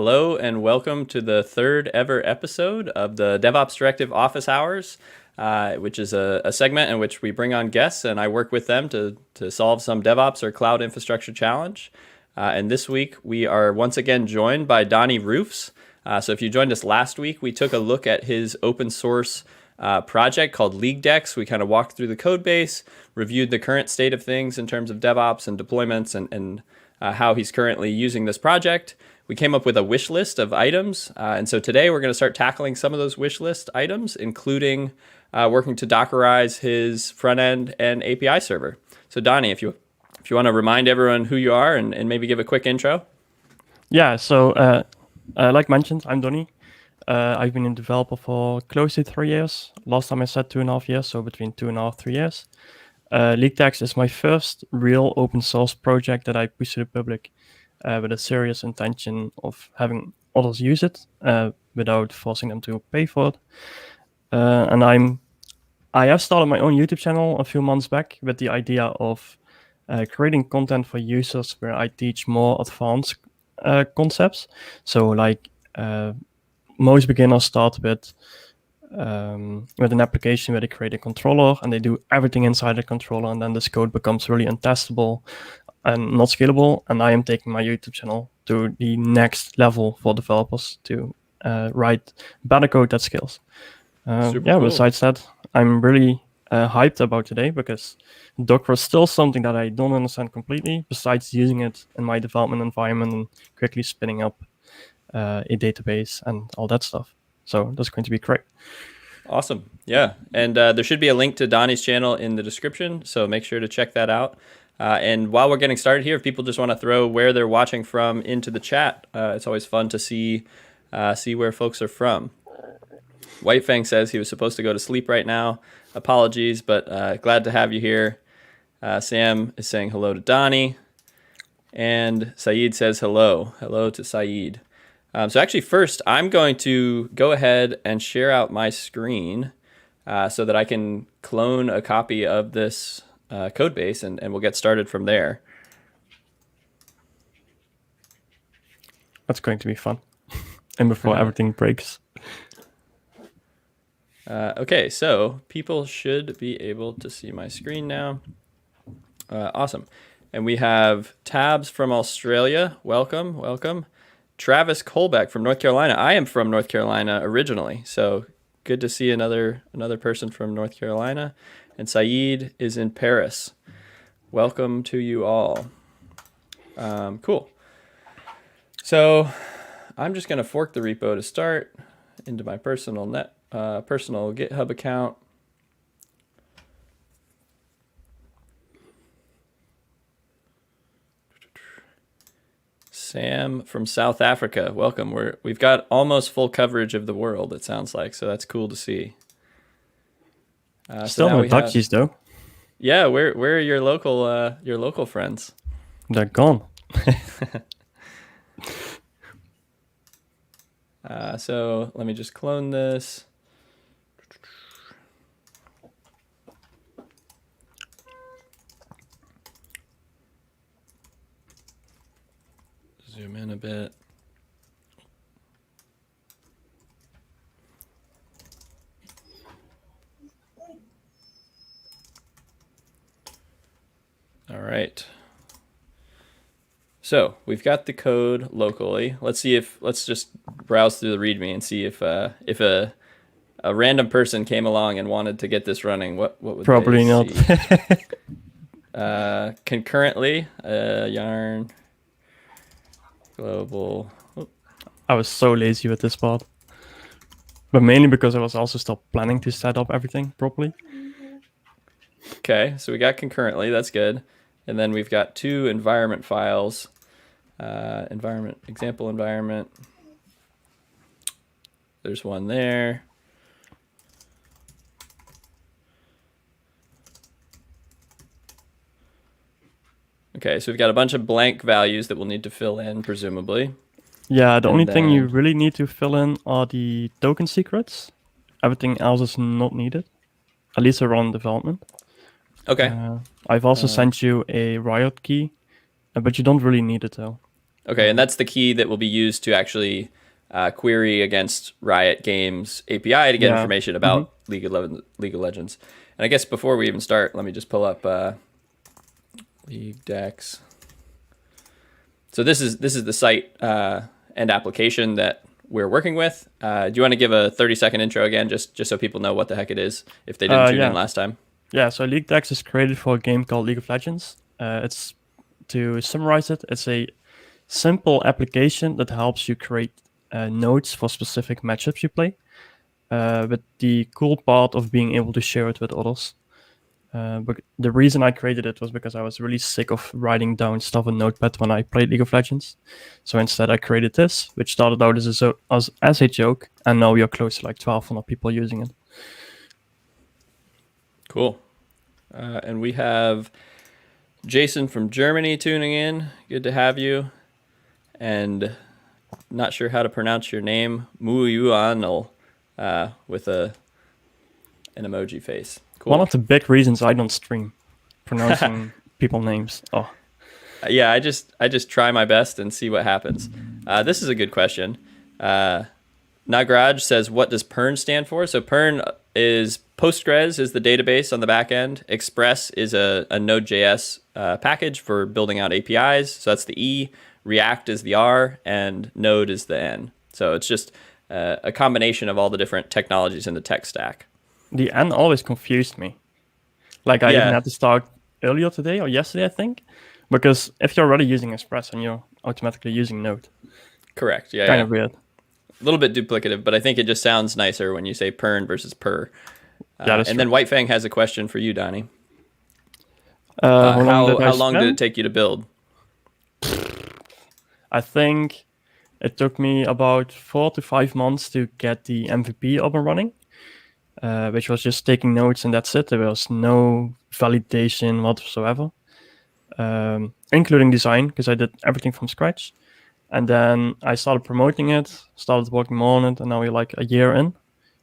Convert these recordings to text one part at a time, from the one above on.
Hello and welcome to the third ever episode of the DevOps Directive Office Hours, which is a segment in which we bring on guests and I work with them to solve some DevOps or cloud infrastructure challenge. And this week we are once again joined by Donny Roufs. So if you joined us last week, we took a look at his open source project called LeagueDex. We kind of walked through the code base, reviewed the current state of things in terms of DevOps and deployments and how he's currently using this project. We came up with a wish list of items. And so today we're going to start tackling some of those wish list items, including working to Dockerize his front end and API server. So Donny, if you want to remind everyone who you are and maybe give a quick intro. Yeah, so like mentioned, I'm Donny. I've been a developer for close to 3 years. Last time I said 2.5 years, so between 2.5 3 years. LeagueDex is my first real open source project that I push to the public with a serious intention of having others use it without forcing them to pay for it. And I have started my own YouTube channel a few months back with the idea of creating content for users where I teach more advanced concepts. So like most beginners start with an application where they create a controller and they do everything inside the controller, and then this code becomes really untestable and not scalable. And I am taking my YouTube channel to the next level for developers to write better code that scales. Super cool. Besides that, I'm really hyped about today because Docker is still something that I don't understand completely, besides using it in my development environment and quickly spinning up a database and all that stuff. So that's going to be great. Awesome. Yeah. And there should be a link to Donny's channel in the description, so make sure to check that out. And while we're getting started here, if people just want to throw where they're watching from into the chat, it's always fun to see where folks are from. Whitefang says he was supposed to go to sleep right now. Apologies, but glad to have you here. Sam is saying hello to Donny. And Saeed says hello. Hello to Saeed. So actually, first, I'm going to go ahead and share out my screen so that I can clone a copy of this code base, and we'll get started from there. That's going to be fun. And before everything breaks. Okay, so people should be able to see my screen now. Awesome. And we have Tabs from Australia. Welcome, welcome. Travis Colbeck from North Carolina. I am from North Carolina originally, so good to see another person from North Carolina. And Saeed is in Paris. Welcome to you all. Cool. So I'm just going to fork the repo to start into my personal GitHub account. Sam from South Africa, welcome. We've got almost full coverage of the world, it sounds like, so that's cool to see. Still no Dutchies though. Yeah, where are your local friends? They're gone. So let me just clone this. Zoom in a bit. All right. So we've got the code locally. Let's just browse through the README and see if a random person came along and wanted to get this running. What would probably they not see? Concurrently, yarn global. I was so lazy with this part, but mainly because I was also still planning to set up everything properly. Okay, so we got concurrently, that's good. And then we've got two environment files, example environment. There's one there. Okay, so we've got a bunch of blank values that we'll need to fill in, presumably. Yeah, the only thing you really need to fill in are the token secrets. Everything else is not needed, at least around development. Okay. I've also sent you a Riot key, but you don't really need it though. Okay, and that's the key that will be used to actually query against Riot Games API to get information about League of Legends. And I guess before we even start, let me just pull up League Decks. So this is the site and application that we're working with. Do you want to give a 30-second intro again, just so people know what the heck it is if they didn't tune in last time? Yeah, so League Decks is created for a game called League of Legends. It's, to summarize it, it's a simple application that helps you create nodes for specific matchups you play, with the cool part of being able to share it with others. But the reason I created it was because I was really sick of writing down stuff on Notepad when I played League of Legends. So instead I created this, which started out as a joke, and now we are close to like 1,200 people using it. Cool. And we have Jason from Germany tuning in. Good to have you. And not sure how to pronounce your name, Muyuanol, with an emoji face. Cool. One of the big reasons I don't stream, pronouncing people names. Oh. Yeah, I just try my best and see what happens. This is a good question. Nagraj says, what does PERN stand for? So PERN is Postgres is the database on the back end. Express is a Node.js package for building out APIs. So that's the E. React is the R, and Node is the N. So it's just a combination of all the different technologies in the tech stack. The N always confused me. Like I even had to start earlier today or yesterday, I think, because if you're already using Express and you're automatically using Node. Correct. Yeah. Kind of weird. A little bit duplicative, but I think it just sounds nicer when you say PERN versus PER. And true. Then Whitefang has a question for you, Donny. How long did it take you to build? I think it took me about 4 to 5 months to get the MVP up and running, which was just taking notes and that's it. There was no validation whatsoever, including design, because I did everything from scratch. And then I started promoting it, started working more on it, and now we're like a year in.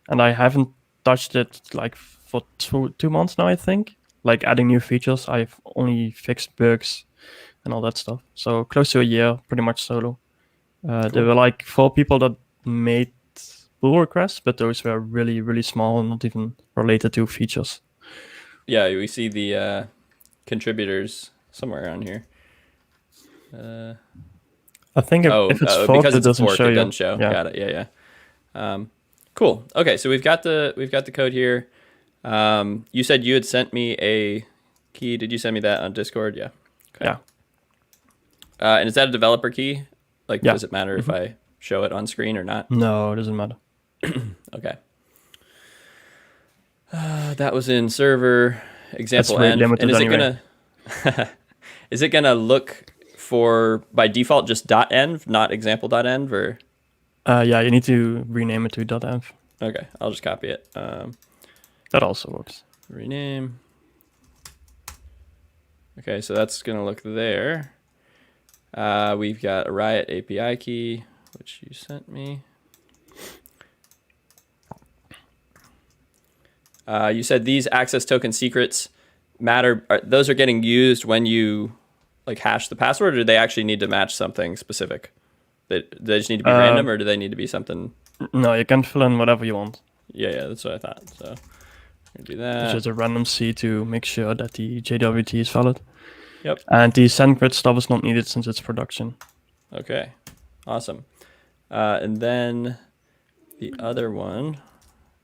And I haven't touched it like for two months now, I think. Like adding new features, I've only fixed bugs and all that stuff. So close to a year, pretty much solo. Cool. There were like 4 people that made pull requests, but those were really, really small and not even related to features. Yeah, we see the contributors somewhere around here. I think if it's forked, because it doesn't show. It doesn't show. Yeah. Got it. Yeah. Cool. Okay, so we've got the code here. You said you had sent me a key. Did you send me that on Discord? Yeah. Okay. Yeah. And is that a developer key? Like, does it matter if I show it on screen or not? No, it doesn't matter. Okay. That was in server example end. And is it gonna look for by default just .env, not example.env, or? Yeah, you need to rename it to .env. Okay, I'll just copy it. That also works. Rename. Okay, so that's gonna look there. We've got a Riot API key, which you sent me. You said these access token secrets matter. Those are getting used when you like hash the password, or do they actually need to match something specific? They just need to be random, or do they need to be something? No, you can fill in whatever you want. Yeah, that's what I thought. So I'm gonna do that. It's just a random C to make sure that the JWT is valid. Yep. And the SendGrid stuff is not needed since it's production. Okay, awesome. And then the other one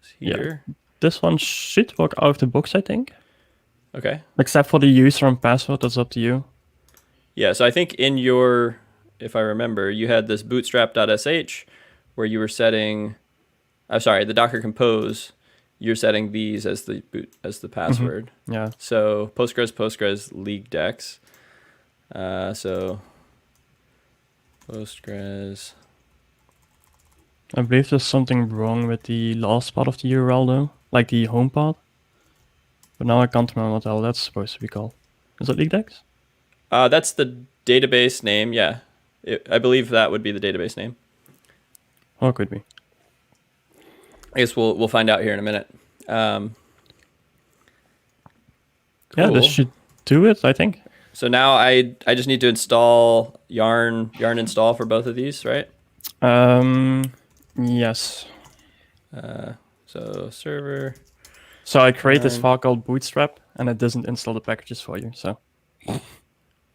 is here. Yeah. This one should work out of the box, I think. Okay. Except for the user and password, that's up to you. Yeah, so I think in your, if I remember, you had this bootstrap.sh where you were setting, the Docker Compose, you're setting these as the password. Mm-hmm. Yeah. So Postgres, League Decks. So Postgres. I believe there's something wrong with the last part of the URL though, like the home part. But now I can't remember what the hell that's supposed to be called. Is it League Decks? That's the database name, yeah. I believe that would be the database name. Or it could be. I guess we'll find out here in a minute. Cool. Yeah, this should do it, I think. So now I just need to install yarn install for both of these, right? Yes. So server. So I create this yarn. file called Bootstrap, and it doesn't install the packages for you. So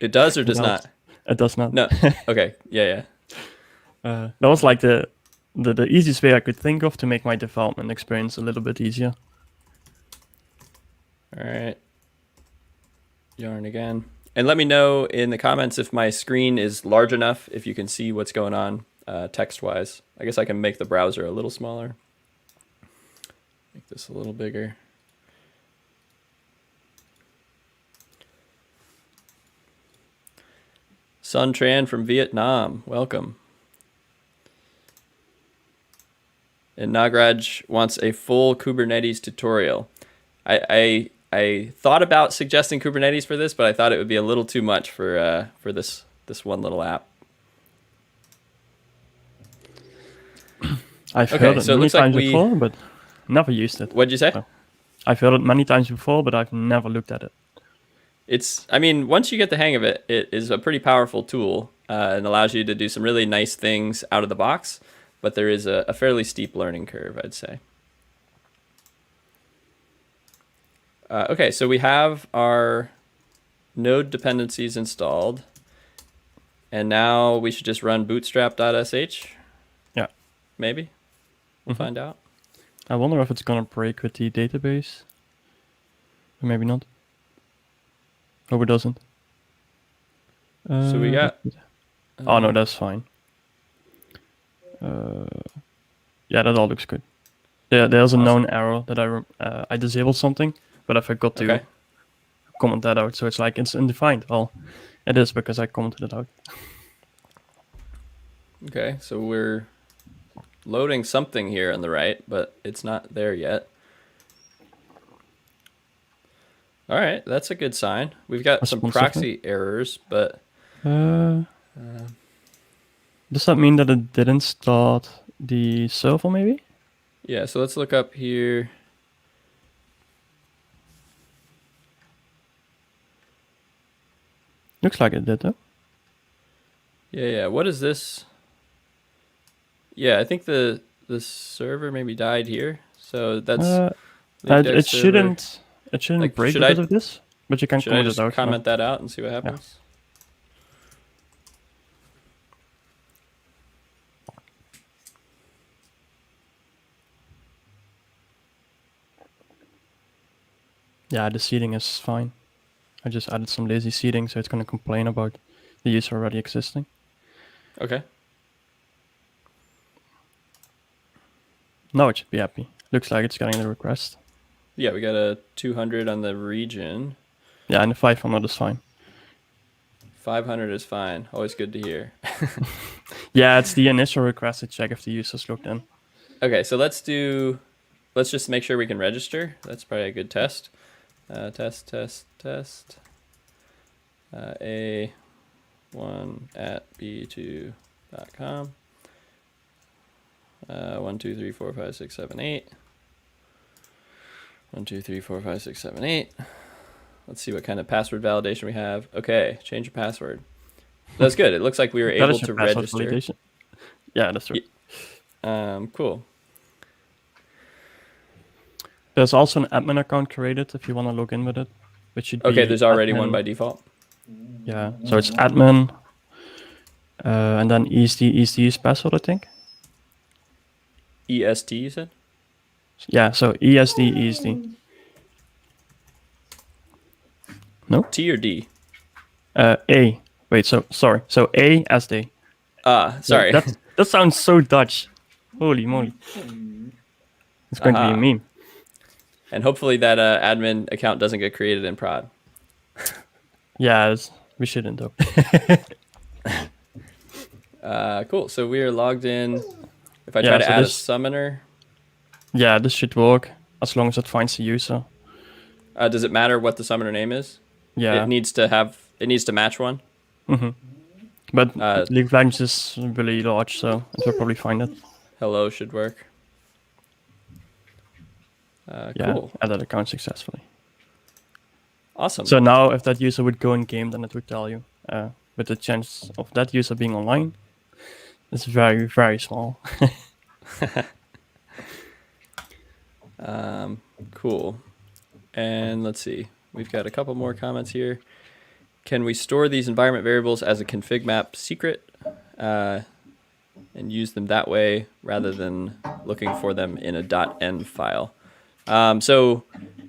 It does or does not? It does not. No. Okay. Yeah. That was like the easiest way I could think of to make my development experience a little bit easier. All right. Yarn again. And let me know in the comments if my screen is large enough, if you can see what's going on text-wise. I guess I can make the browser a little smaller. Make this a little bigger. Sun Tran from Vietnam, welcome. And Nagraj wants a full Kubernetes tutorial. I thought about suggesting Kubernetes for this, but I thought it would be a little too much for this one little app. I've heard it many times before, but never used it. What'd you say? So I've heard it many times before, but I've never looked at it. I mean, once you get the hang of it, it is a pretty powerful tool and allows you to do some really nice things out of the box, but there is a fairly steep learning curve, I'd say. Okay, so we have our node dependencies installed, and now we should just run bootstrap.sh. Yeah. Maybe. We'll find out. I wonder if it's going to break with the database. Or maybe not. Hope it doesn't. So we got... oh, no, that's fine. Yeah, that all looks good. There's a known error that I disabled something, but I forgot to comment that out. So it's like it's undefined. Well, it is because I commented it out. Okay, so we're loading something here on the right, but it's not there yet. All right, that's a good sign. We've got some proxy errors, but... does that mean that it didn't start the server, maybe? Yeah, so let's look up here. Looks like it did, though. Yeah. What is this? Yeah, I think the server maybe died here. So that's... it shouldn't like, break because of this, but you can comment it out. Comment that out and see what happens. Yeah, the seeding is fine. I just added some lazy seeding, so it's going to complain about the user already existing. Okay. Now it should be happy. Looks like it's getting the request. Yeah, we got a 200 on the region. Yeah, and the 500 is fine. 500 is fine. Always good to hear. Yeah, it's the initial request to check if the user's logged in. Okay, so let's just make sure we can register. That's probably a good test. Test. A1@b2.com. 1, 2, 3, 4, 5, 6, 7, 8. 1, 2, 3, 4, 5, 6, 7, 8. Let's see what kind of password validation we have. Okay, change your password. That's good. It looks like we were able to register. Validation. Yeah, that's right. Cool. There's also an admin account created if you want to log in with it. Which should be there's already one by default. Yeah, so it's admin, and then ESD is password, I think. EST, you said? Yeah, so ESD. No? T or D? A. Wait, sorry. So ASD. Sorry. Yeah, that sounds so Dutch. Holy moly. It's going to be a meme. And hopefully that admin account doesn't get created in prod. Yeah, we shouldn't though. Cool. So we are logged in. If I try to add a summoner. Yeah, this should work as long as it finds the user. Does it matter what the summoner name is? Yeah. It needs to match one. Mm-hmm. But League of Legends is really large, so it will probably find it. Hello should work. Yeah, cool. added account successfully. Awesome. So now if that user would go in game, then it would tell you. But the chance of that user being online is very, very small. Cool. And let's see. We've got a couple more comments here. Can we store these environment variables as a config map secret and use them that way rather than looking for them in a .env file? So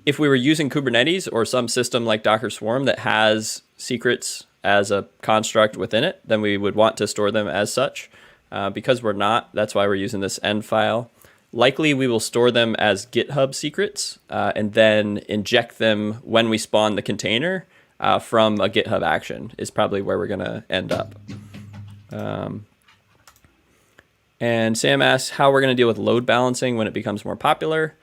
if we were using Kubernetes or some system like Docker Swarm that has secrets as a construct within it, then we would want to store them as such. Because we're not, that's why we're using this env file. Likely we will store them as GitHub secrets and then inject them when we spawn the container from a GitHub action is probably where we're going to end up. And Sam asks how we're going to deal with load balancing when it becomes more popular.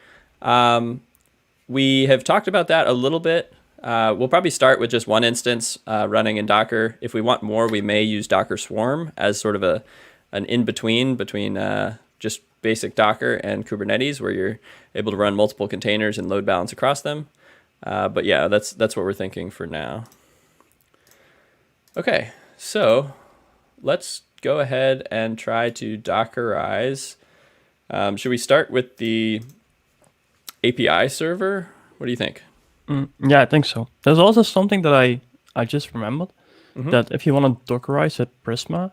We have talked about that a little bit. We'll probably start with just one instance running in Docker. If we want more, we may use Docker Swarm as sort of an in-between just basic Docker and Kubernetes, where you're able to run multiple containers and load balance across them. But yeah, that's what we're thinking for now. Okay, so let's go ahead and try to Dockerize. Should we start with the API server? What do you think? Yeah, I think so. There's also something that I just remembered, that if you want to Dockerize at Prisma,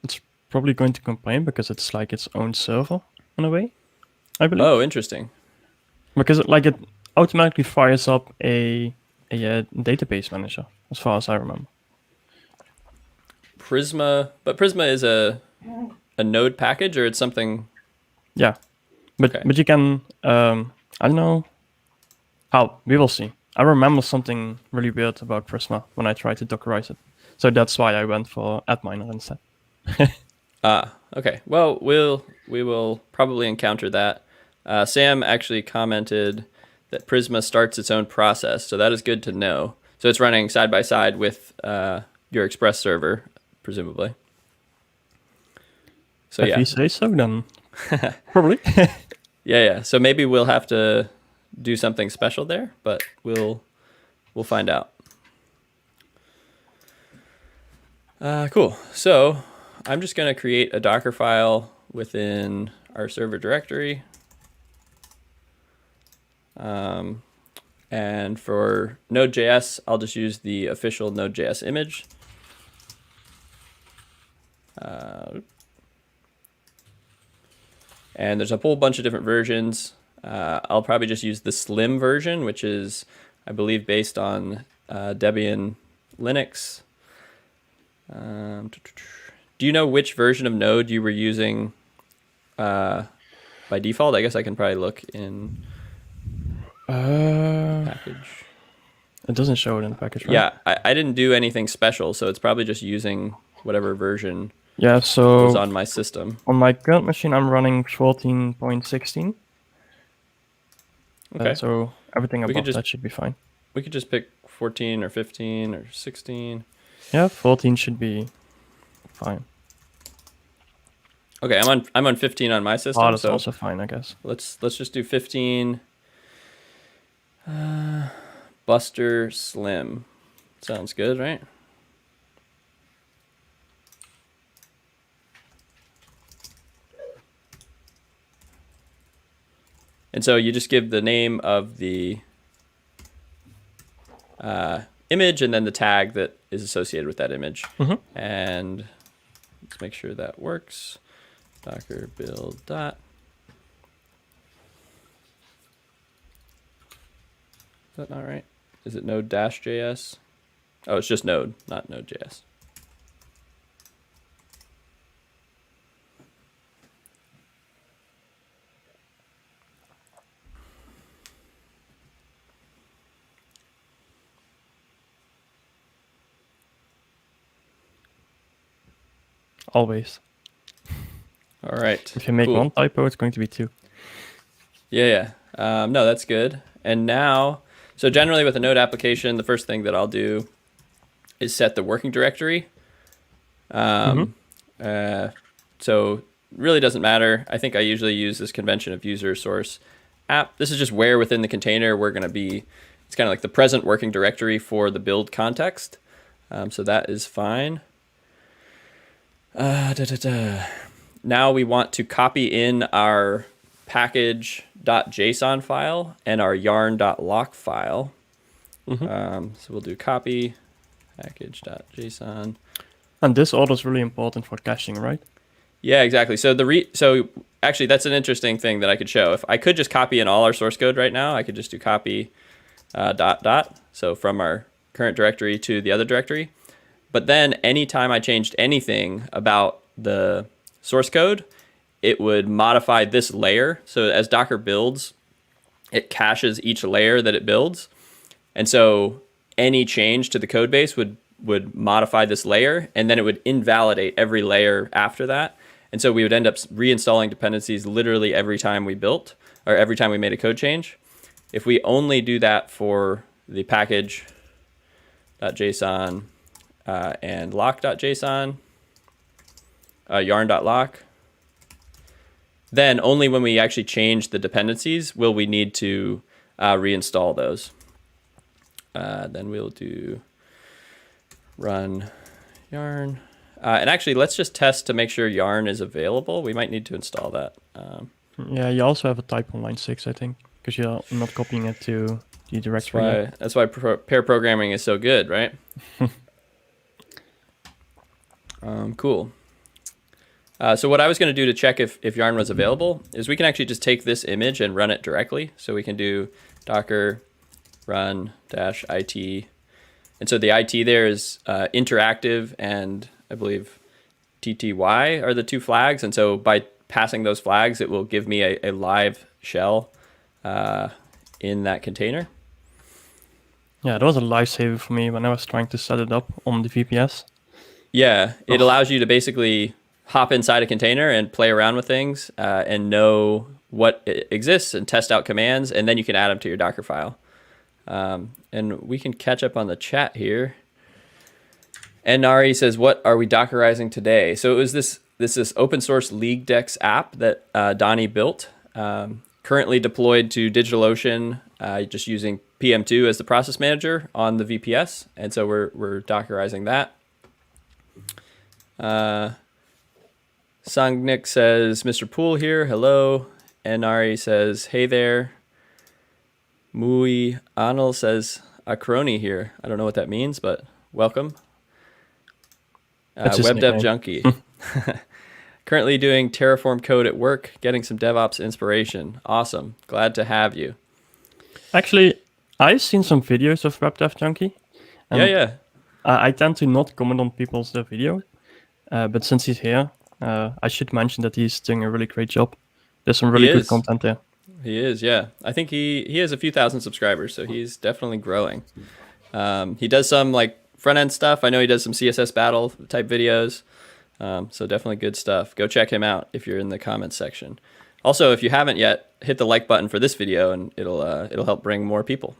it's probably going to complain because it's like its own server in a way, I believe. Oh, interesting. Because it automatically fires up a database manager, as far as I remember. Prisma, but Prisma is a node package, or it's something? Yeah, but you can, I don't know. We will see. I remember something really weird about Prisma when I tried to Dockerize it. So that's why I went for Adminer instead. Okay. Well, we will probably encounter that. Sam actually commented that Prisma starts its own process, so that is good to know. So it's running side by side with your Express server, presumably. So if you say so, then probably. Yeah. So maybe we'll have to do something special there, but we'll find out. Cool. So I'm just going to create a Docker file within our server directory. And for Node.js, I'll just use the official Node.js image. And there's a whole bunch of different versions. I'll probably just use the Slim version, which is, I believe, based on Debian Linux. Do you know which version of Node you were using by default? I guess I can probably look in package. It doesn't show it in the package, right? Yeah, I didn't do anything special, so it's probably just using whatever version so was on my system. On my current machine, I'm running 14.16. Okay. So everything above that should be fine. We could just pick 14 or 15 or 16. Yeah, 14 should be fine. Okay, I'm on 15 on my system. Oh, that's also fine, I guess. Let's just do 15. Buster Slim. Sounds good, right? And so you just give the name of the image and then the tag that is associated with that image. And let's make sure that works. Docker build dot. Is that not right? Is it node-js? Oh, it's just node, not node.js. Always. All right. If you make one typo, it's going to be two. Yeah. No, that's good. And now, so generally with a Node application, the first thing that I'll do is set the working directory. So really doesn't matter. I think I usually use this convention of user source app. This is just where within the container we're going to be it's kind of like the present working directory for the build context. So that is fine. Now we want to copy in our package.json file and our yarn.lock file. So we'll do copy package.json. And this order is really important for caching, right? Yeah, exactly. So so actually, that's an interesting thing that I could show. If I could just copy in all our source code right now, I could just do copy dot. So from our current directory to the other directory. But then anytime I changed anything about the source code, it would modify this layer. So as Docker builds, it caches each layer that it builds. And so any change to the code base would modify this layer, and then it would invalidate every layer after that. And so we would end up reinstalling dependencies literally every time we built, or every time we made a code change. If we only do that for the package.json and lock.json, yarn.lock, then only when we actually change the dependencies will we need to reinstall those. Then we'll do run yarn. And actually, let's just test to make sure yarn is available. We might need to install that. Yeah, you also have a type on line 6, I think, because you're not copying it to the directory. That's why pair programming is so good, right? Cool. So what I was going to do to check if yarn was available is we can actually just take this image and run it directly. So we can do docker run -it. And so the IT there is interactive and I believe TTY are the two flags. And so by passing those flags, it will give me a live shell in that container. Yeah, that was a lifesaver for me when I was trying to set it up on the VPS. Yeah, it allows you to basically hop inside a container and play around with things and know what exists and test out commands, and then you can add them to your Docker file. And we can catch up on the chat here. And Nari says, what are we Dockerizing today? So it was this open source LeagueDex app that Donny built, currently deployed to DigitalOcean, just using PM2 as the process manager on the VPS. And so we're Dockerizing that. Sangnik says, Mr. Poole here, hello. And Nari says, hey there. Mui Anil says, Acroni here. I don't know what that means, but welcome. Web Dev Junkie. Currently doing Terraform code at work, getting some DevOps inspiration. Awesome. Glad to have you. Actually, I've seen some videos of Web Dev Junkie. Yeah. I tend to not comment on people's video, but since he's here, I should mention that he's doing a really great job. There's some really good content there. He is, yeah. I think he has a few thousand subscribers, so he's definitely growing. He does some like front-end stuff. I know he does some CSS battle type videos. So definitely good stuff. Go check him out if you're in the comments section. Also, if you haven't yet, hit the like button for this video and it'll help bring more people.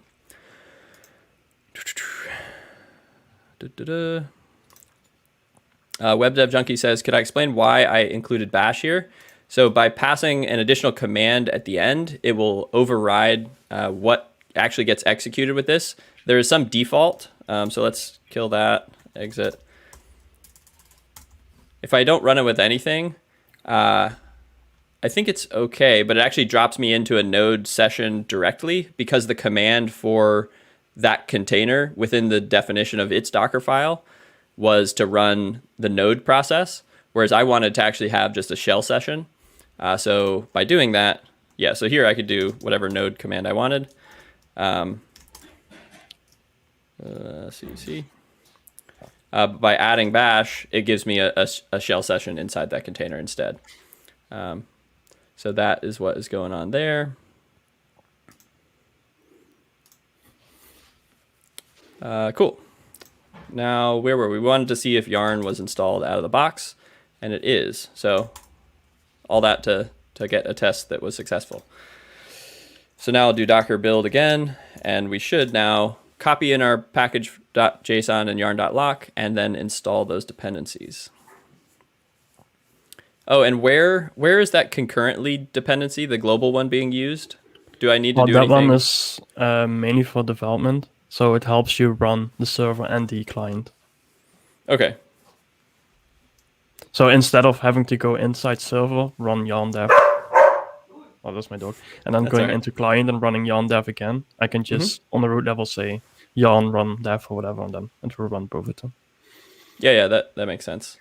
Web Dev Junkie says, could I explain why I included bash here? So by passing an additional command at the end, it will override what actually gets executed with this. There is some default. So let's kill that, exit. If I don't run it with anything, I think it's okay, but it actually drops me into a node session directly because the command for that container within the definition of its Docker file was to run the node process, whereas I wanted to actually have just a shell session. So by doing that, yeah, so here I could do whatever node command I wanted. CC. By adding bash, it gives me a shell session inside that container instead. So that is what is going on there. Cool. Now, where were we? We wanted to see if yarn was installed out of the box, and it is. So all that to get a test that was successful. So now I'll do docker build again, and we should now copy in our package.json and yarn.lock, and then install those dependencies. Oh, and where is that concurrently dependency, the global one being used? Do I need to Well, do that anything? one is mainly for development, so it helps you run the server and the client. Okay. So instead of having to go inside server, run yarn dev. Oh, that's my dog. And then That's going all right. into client and running yarn dev again, I can just on the root level say yarn run dev or whatever, and then it will run both of them. Yeah, that makes sense.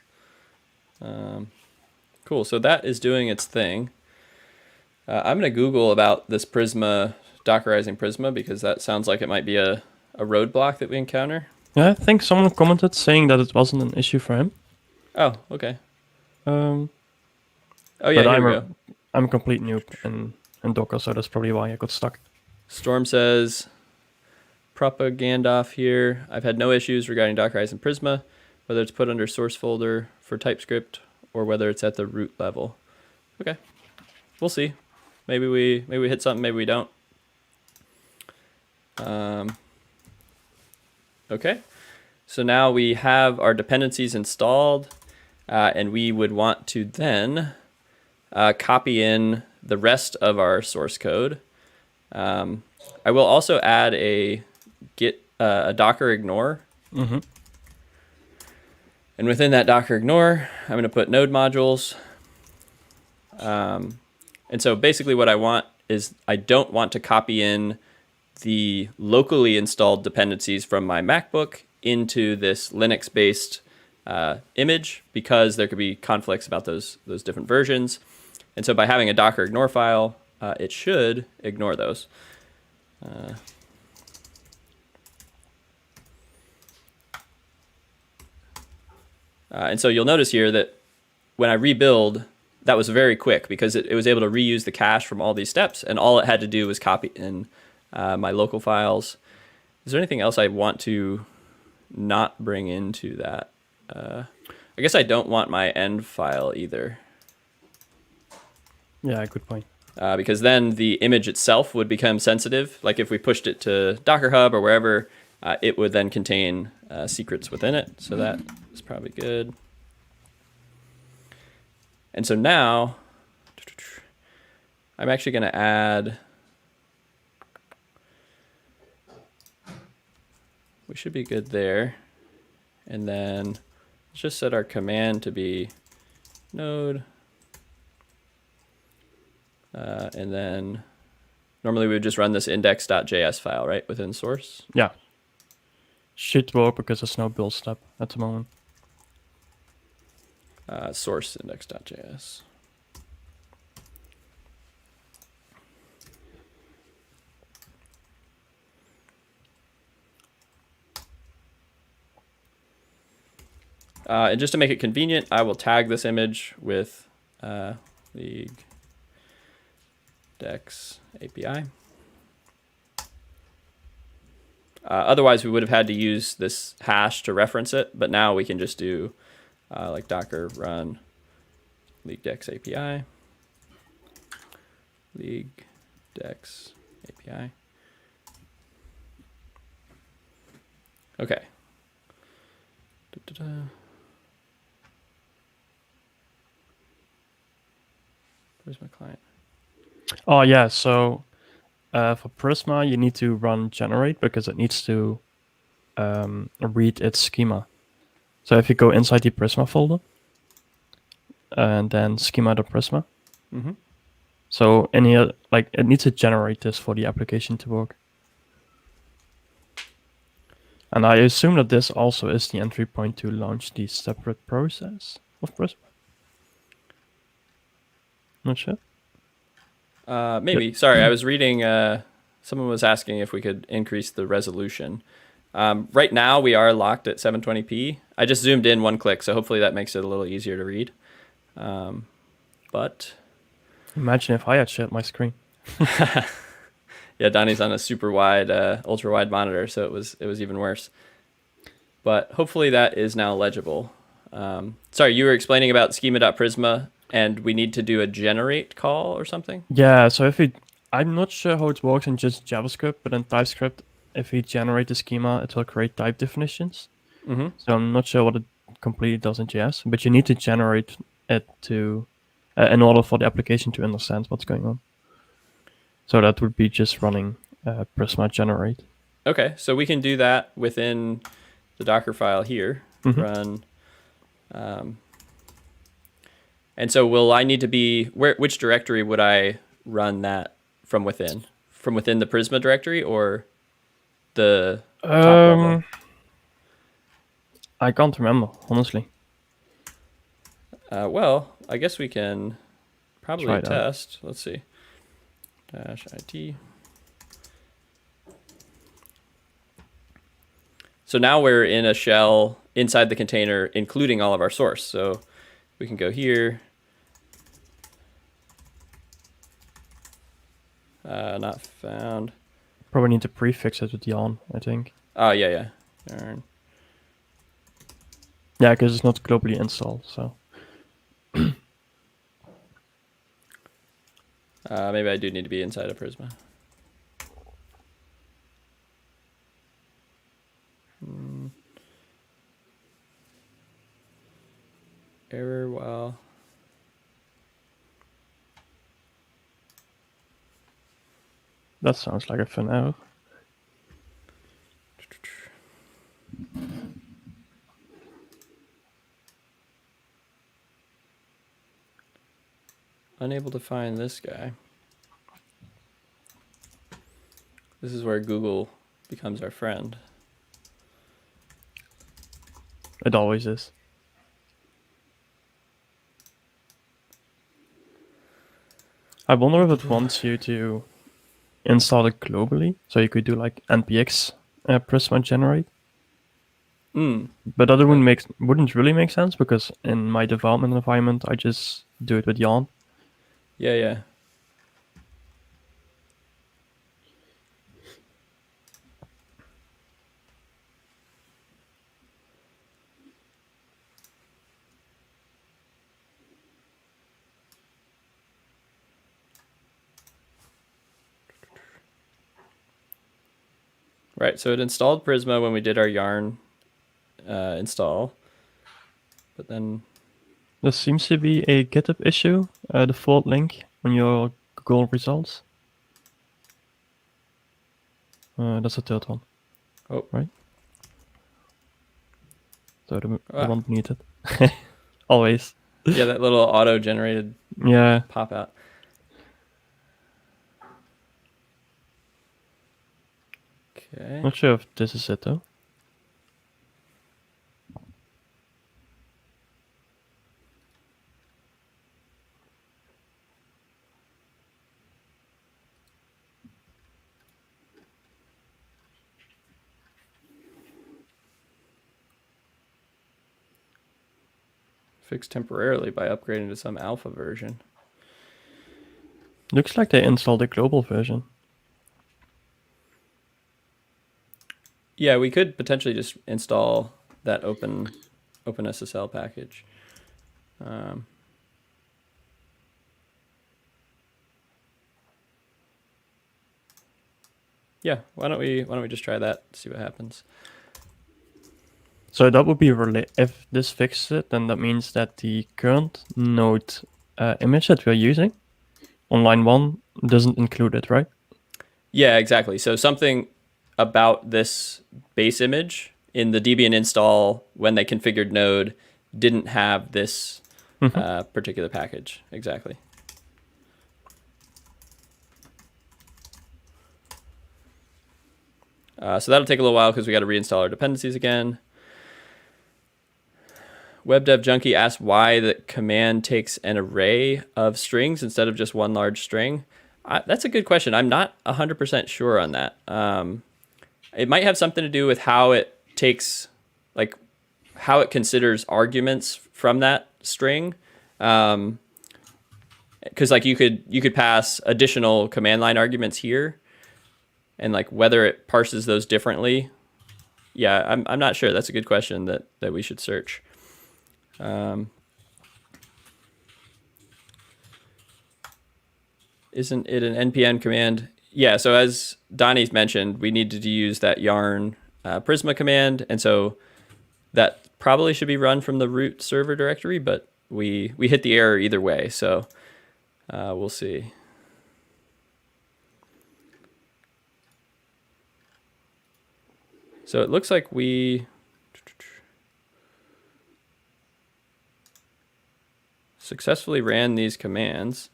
Cool. So that is doing its thing. I'm going to Google about this Prisma, Dockerizing Prisma, because that sounds like it might be a roadblock that we encounter. Yeah, I think someone commented saying that it wasn't an issue for him. Oh, okay. Oh yeah, here we go. I'm a complete noob in Docker, so that's probably why I got stuck. Storm says, Propagandov here. I've had no issues regarding Dockerizing Prisma, whether it's put under source folder for TypeScript or whether it's at the root level. Okay, we'll see. Maybe we hit something, maybe we don't. Okay, so now we have our dependencies installed, and we would want to then copy in the rest of our source code. I will also add a git a Docker ignore. And within that Docker ignore, I'm going to put node modules. And so basically what I want is I don't want to copy in the locally installed dependencies from my MacBook into this Linux-based image, because there could be conflicts about those different versions. And so by having a Docker ignore file, it should ignore those. And so you'll notice here that when I rebuild, that was very quick because it was able to reuse the cache from all these steps, and all it had to do was copy in my local files. Is there anything else I want to not bring into that? I guess I don't want my end file either. Yeah, good point. Because then the image itself would become sensitive. Like if we pushed it to Docker Hub or wherever, it would then contain secrets within it. So that is probably good. And so now I'm actually going to add, we should be good there. And then let's just set our command to be node. And then normally we would just run this index.js file, right, within source? Yeah. Should work because there's no build step at the moment. Source index.js. And just to make it convenient, I will tag this image with league dex API. Otherwise, we would have had to use this hash to reference it, but now we can just do like docker run league dex API, league dex API. Okay. Where's my client? Oh yeah, so for Prisma you need to run generate because it needs to read its schema. So if you go inside the Prisma folder and then schema.prisma, so in here, like it needs to generate this for the application to work. And I assume that this also is the entry point to launch the separate process of Prisma. Not sure. Maybe. Sorry, I was reading. Someone was asking if we could increase the resolution. Right now, we are locked at 720p. I just zoomed in one click, so hopefully that makes it a little easier to read. But imagine if I had shared my screen. Yeah, Donnie's on a super wide, ultra wide monitor, so it was even worse. But hopefully that is now legible. Sorry, you were explaining about schema.prisma, and we need to do a generate call or something? Yeah, so I'm not sure how it works in just JavaScript, but in TypeScript, if we generate the schema, it will create type definitions. So I'm not sure what it completely does in JS, but you need to generate it to in order for the application to understand what's going on. So that would be just running Prisma generate. Okay, so we can do that within the Docker file here. Run. And so will I need to be, which directory would I run that from within? From within the Prisma directory or the top level? I can't remember, honestly. Well, I guess we can probably test. Let's see. -it. So now we're in a shell inside the container, including all of our source. So we can go here. Not found. Probably need to prefix it with yarn, I think. Oh, yeah. Yarn. Yeah, because it's not globally installed, so. Maybe I do need to be inside of Prisma. Error while. That sounds like a fun error. Unable to find this guy. This is where Google becomes our friend. It always is. I wonder if it wants you to install it globally, so you could do like npx Prisma generate. But that wouldn't really make sense, because in my development environment, I just do it with yarn. Yeah. Right, so it installed Prisma when we did our yarn install, but then... There seems to be a GitHub issue, default link on your Google results. That's the third one. Oh. Right? So the one beneath it. Always. Yeah, that little auto-generated pop out. Okay. Not sure if this is it though. Fixed temporarily by upgrading to some alpha version. Looks like they installed a global version. Yeah, we could potentially just install that OpenSSL package. Yeah, why don't we just try that, see what happens. So that would be if this fixes it, then that means that the current node image that we're using on line 1 doesn't include it, right? Yeah, exactly. So something about this base image in the Debian install when they configured node didn't have this particular package. Exactly. So that'll take a little while because we got to reinstall our dependencies again. WebDev Junkie asked why the command takes an array of strings instead of just one large string. That's a good question. I'm not 100% sure on that. It might have something to do with how it takes, like, how it considers arguments from that string. Because like you could pass additional command line arguments here, and like whether it parses those differently. Yeah, I'm not sure. That's a good question that we should search. Isn't it an npm command? Yeah, so as Donny's mentioned, we needed to use that yarn Prisma command, and so that probably should be run from the root server directory, but we hit the error either way, so we'll see. So it looks like we successfully ran these commands.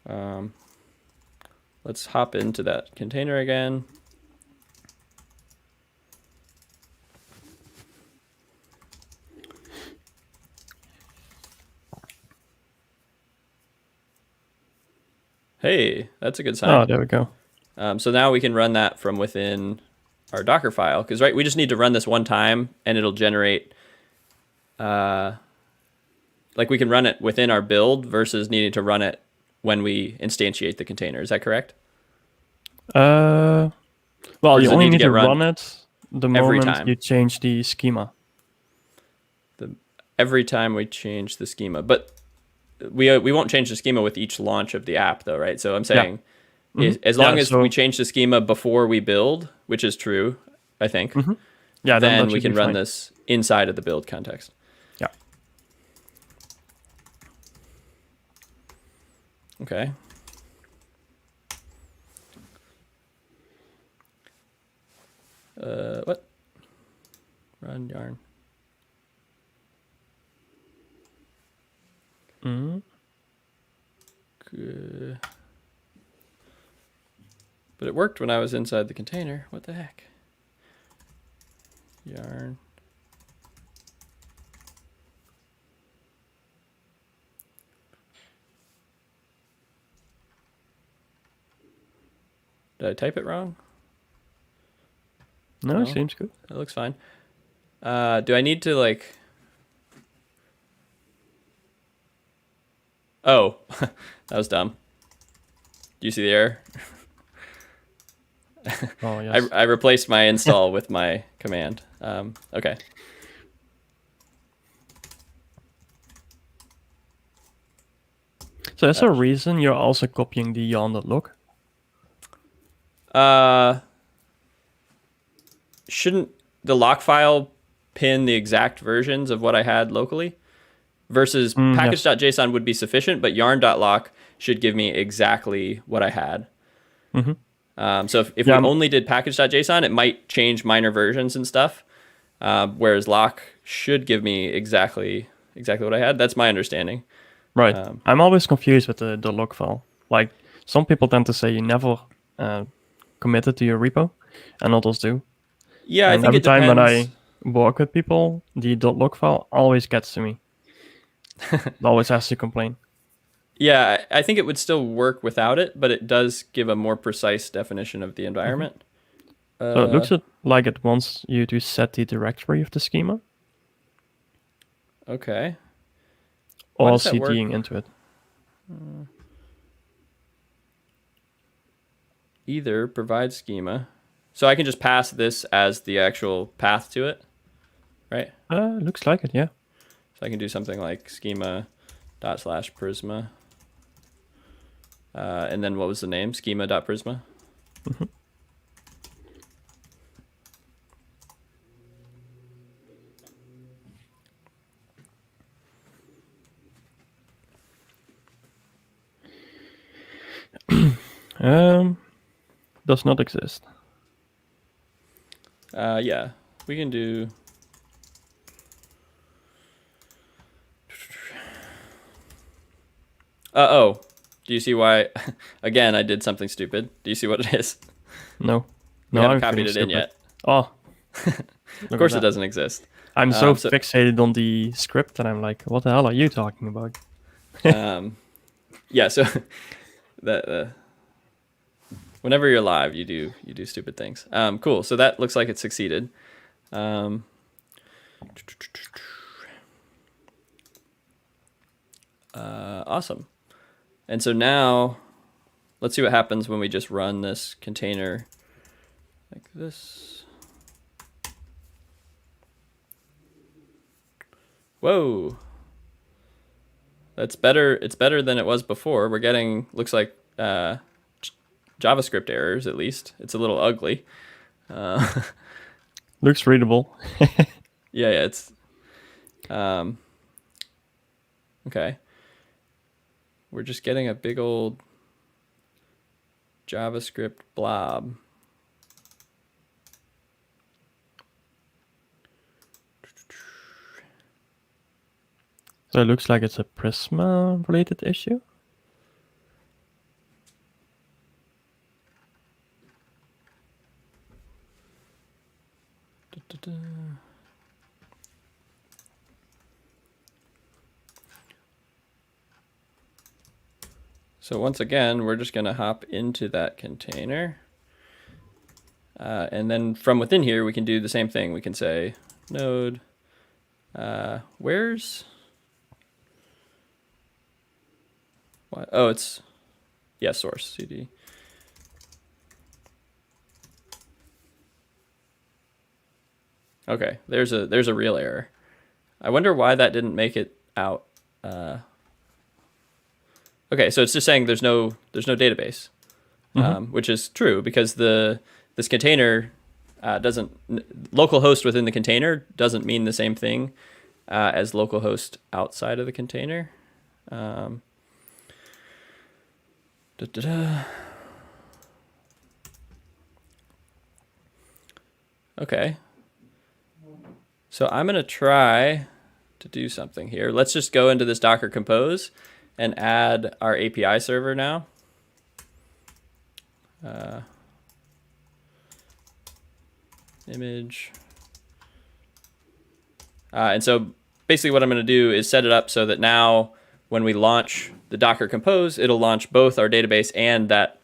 Let's hop into that container again. Hey, that's a good sign. Oh, there we go. So now we can run that from within our Docker file. Because, right, we just need to run this one time, and it'll generate... like we can run it within our build versus needing to run it when we instantiate the container. Is that correct? Well, you only need to run it the moment you change the schema. Every time we change the schema. But we won't change the schema with each launch of the app, though, right? So I'm saying as long as we change the schema before we build, which is true, I think, then we can run this inside of the build context. Yeah. Okay. What? Run yarn. Good. But it worked when I was inside the container. What the heck? Yarn. Did I type it wrong? No, it seems good. It looks fine. Do I need to like... Oh, that was dumb. Do you see the error? Oh, yes. I replaced my install with my command. Okay. So is there a reason you're also copying the yarn.log? Shouldn't the lock file pin the exact versions of what I had locally? Versus package.json would be sufficient, but yarn.lock should give me exactly what I had. So if we only did package.json, it might change minor versions and stuff, whereas lock should give me exactly what I had. That's my understanding. Right. I'm always confused with the log file. Like, some people tend to say you never commit it to your repo, and others do. Yeah, and I think every it depends. time when I work with people, the .log file always gets to me. It always has to complain. Yeah, I think it would still work without it, but it does give a more precise definition of the environment. So it looks like it wants you to set the directory of the schema. Okay. Or CDing into it. Either provide schema. So I can just pass this as the actual path to it, right? Looks like it, yeah. So I can do something like schema./prisma. And then what was the name? Schema.prisma. Does not exist. Yeah, we can do. Oh, do you see why? Again, I did something stupid. Do you see what it is? No. We haven't copied it in yet. Oh. Of course it doesn't exist. I'm so fixated on the script that I'm like, what the hell are you talking about? Yeah, so whenever you're live, you do stupid things. Cool. So that looks like it succeeded. Awesome. And so now let's see what happens when we just run this container like this. Whoa. That's better. It's better than it was before. We're getting, looks like JavaScript errors, at least. It's a little ugly. Looks readable. Yeah, it's... okay. We're just getting a big old JavaScript blob. So it looks like it's a Prisma related issue. So once again, we're just going to hop into that container. And then from within here, we can do the same thing. We can say node, where's, what? Oh, it's, yeah, source cd. Okay, there's a real error. I wonder why that didn't make it out. Okay, so it's just saying there's no database, which is true because this container localhost within the container doesn't mean the same thing as localhost outside of the container. Okay. So I'm going to try to do something here. Let's just go into this Docker Compose and add our API server now. Image. And so basically what I'm going to do is set it up so that now when we launch the Docker Compose, it'll launch both our database and that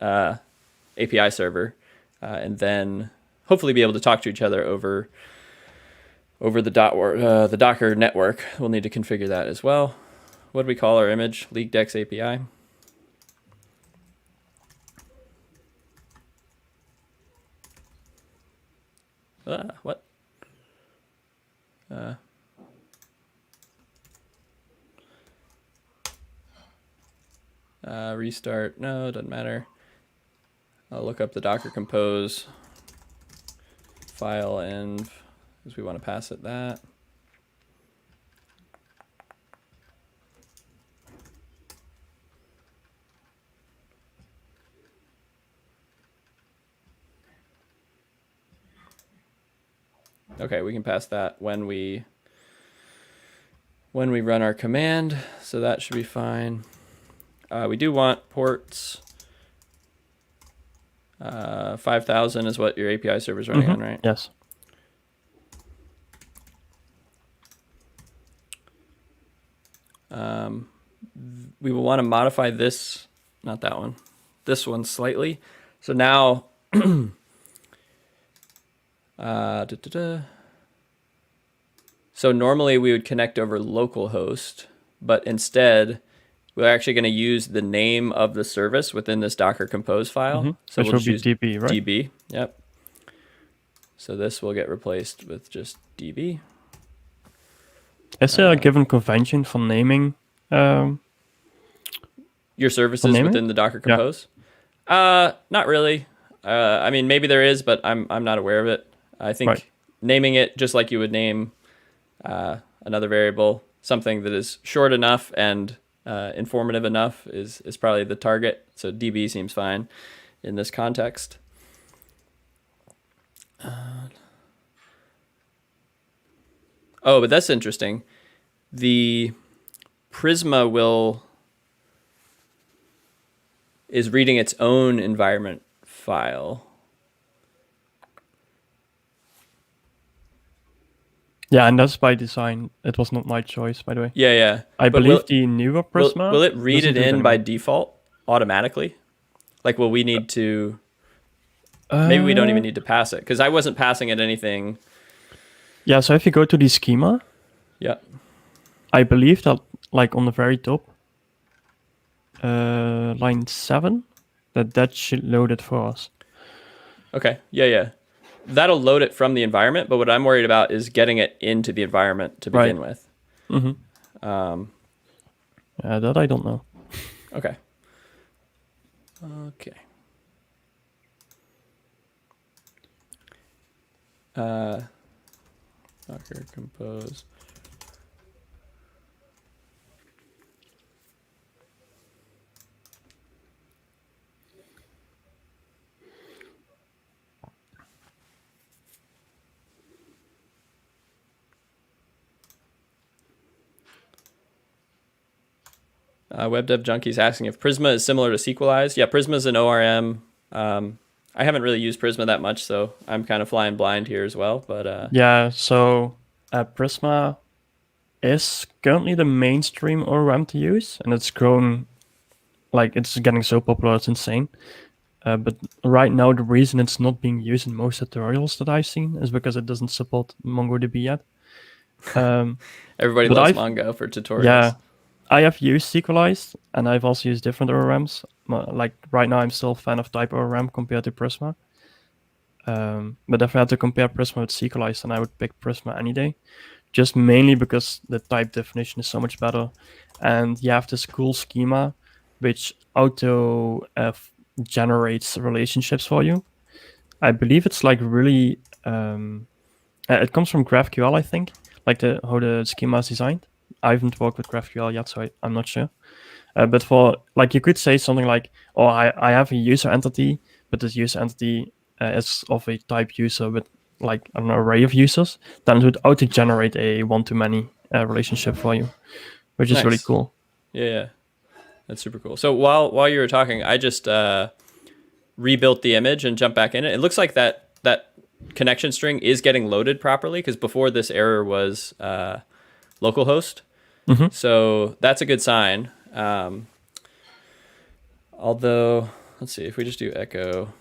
API server, and then hopefully be able to talk to each other over the Docker network. We'll need to configure that as well. What do we call our image? LeakDex API. What? Restart. No, doesn't matter. I'll look up the Docker Compose file env because we want to pass it that. Okay, we can pass that when we run our command, so that should be fine. We do want ports. 5,000 is what your API server is running on, right? Yes. We will want to modify this, not that one, this one slightly. So now, so normally we would connect over localhost, but instead we're actually going to use the name of the service within this Docker Compose file. So we'll use DB, right? DB, yep. So this will get replaced with just DB. Is there a given convention for naming your services within the Docker Compose? Yeah. Not really. I mean, maybe there is, but I'm not aware of it. I think naming it just like you would name another variable, something that is short enough and informative enough is probably the target. So DB seems fine in this context. Oh, but that's interesting. The Prisma is reading its own environment file. Yeah, and that's by design. It was not my choice, by the way. Yeah, yeah. I believe the newer Prisma... Will it read it in by default automatically? Like, will we need to... Maybe we don't even need to pass it, because I wasn't passing it anything. Yeah, so if you go to the schema... Yeah. I believe that, like, on the very top, line 7, that should load it for us. Okay, yeah. That'll load it from the environment, but what I'm worried about is getting it into the environment to begin with. Mm-hmm. That I don't know. Okay. Docker Compose. Web Dev Junkie's asking if Prisma is similar to Sequelize. Yeah, Prisma is an ORM. I haven't really used Prisma that much, so I'm kind of flying blind here as well. But yeah, so Prisma is currently the mainstream ORM to use, and it's grown, like it's getting so popular, it's insane. But right now, the reason it's not being used in most tutorials that I've seen is because it doesn't support MongoDB yet. Everybody loves Mongo for tutorials. Yeah, I have used Sequelize, and I've also used different ORMs. Like right now, I'm still a fan of Type ORM compared to Prisma. But if I had to compare Prisma with Sequelize, then I would pick Prisma any day. Just mainly because the type definition is so much better. And you have this cool schema which auto generates relationships for you. I believe it's like really... it comes from GraphQL, I think, like how the schema is designed. I haven't worked with GraphQL yet, so I'm not sure. But for, like, you could say something like, oh, I have a user entity, but this user entity is of a type user with like an array of users, then it would auto-generate a one-to-many relationship for you, which is really cool. Yeah, that's super cool. So while you were talking, I just rebuilt the image and jumped back in it. It looks like that connection string is getting loaded properly, because before this error was localhost. Mm-hmm. So that's a good sign. Although, let's see, if we just do echo.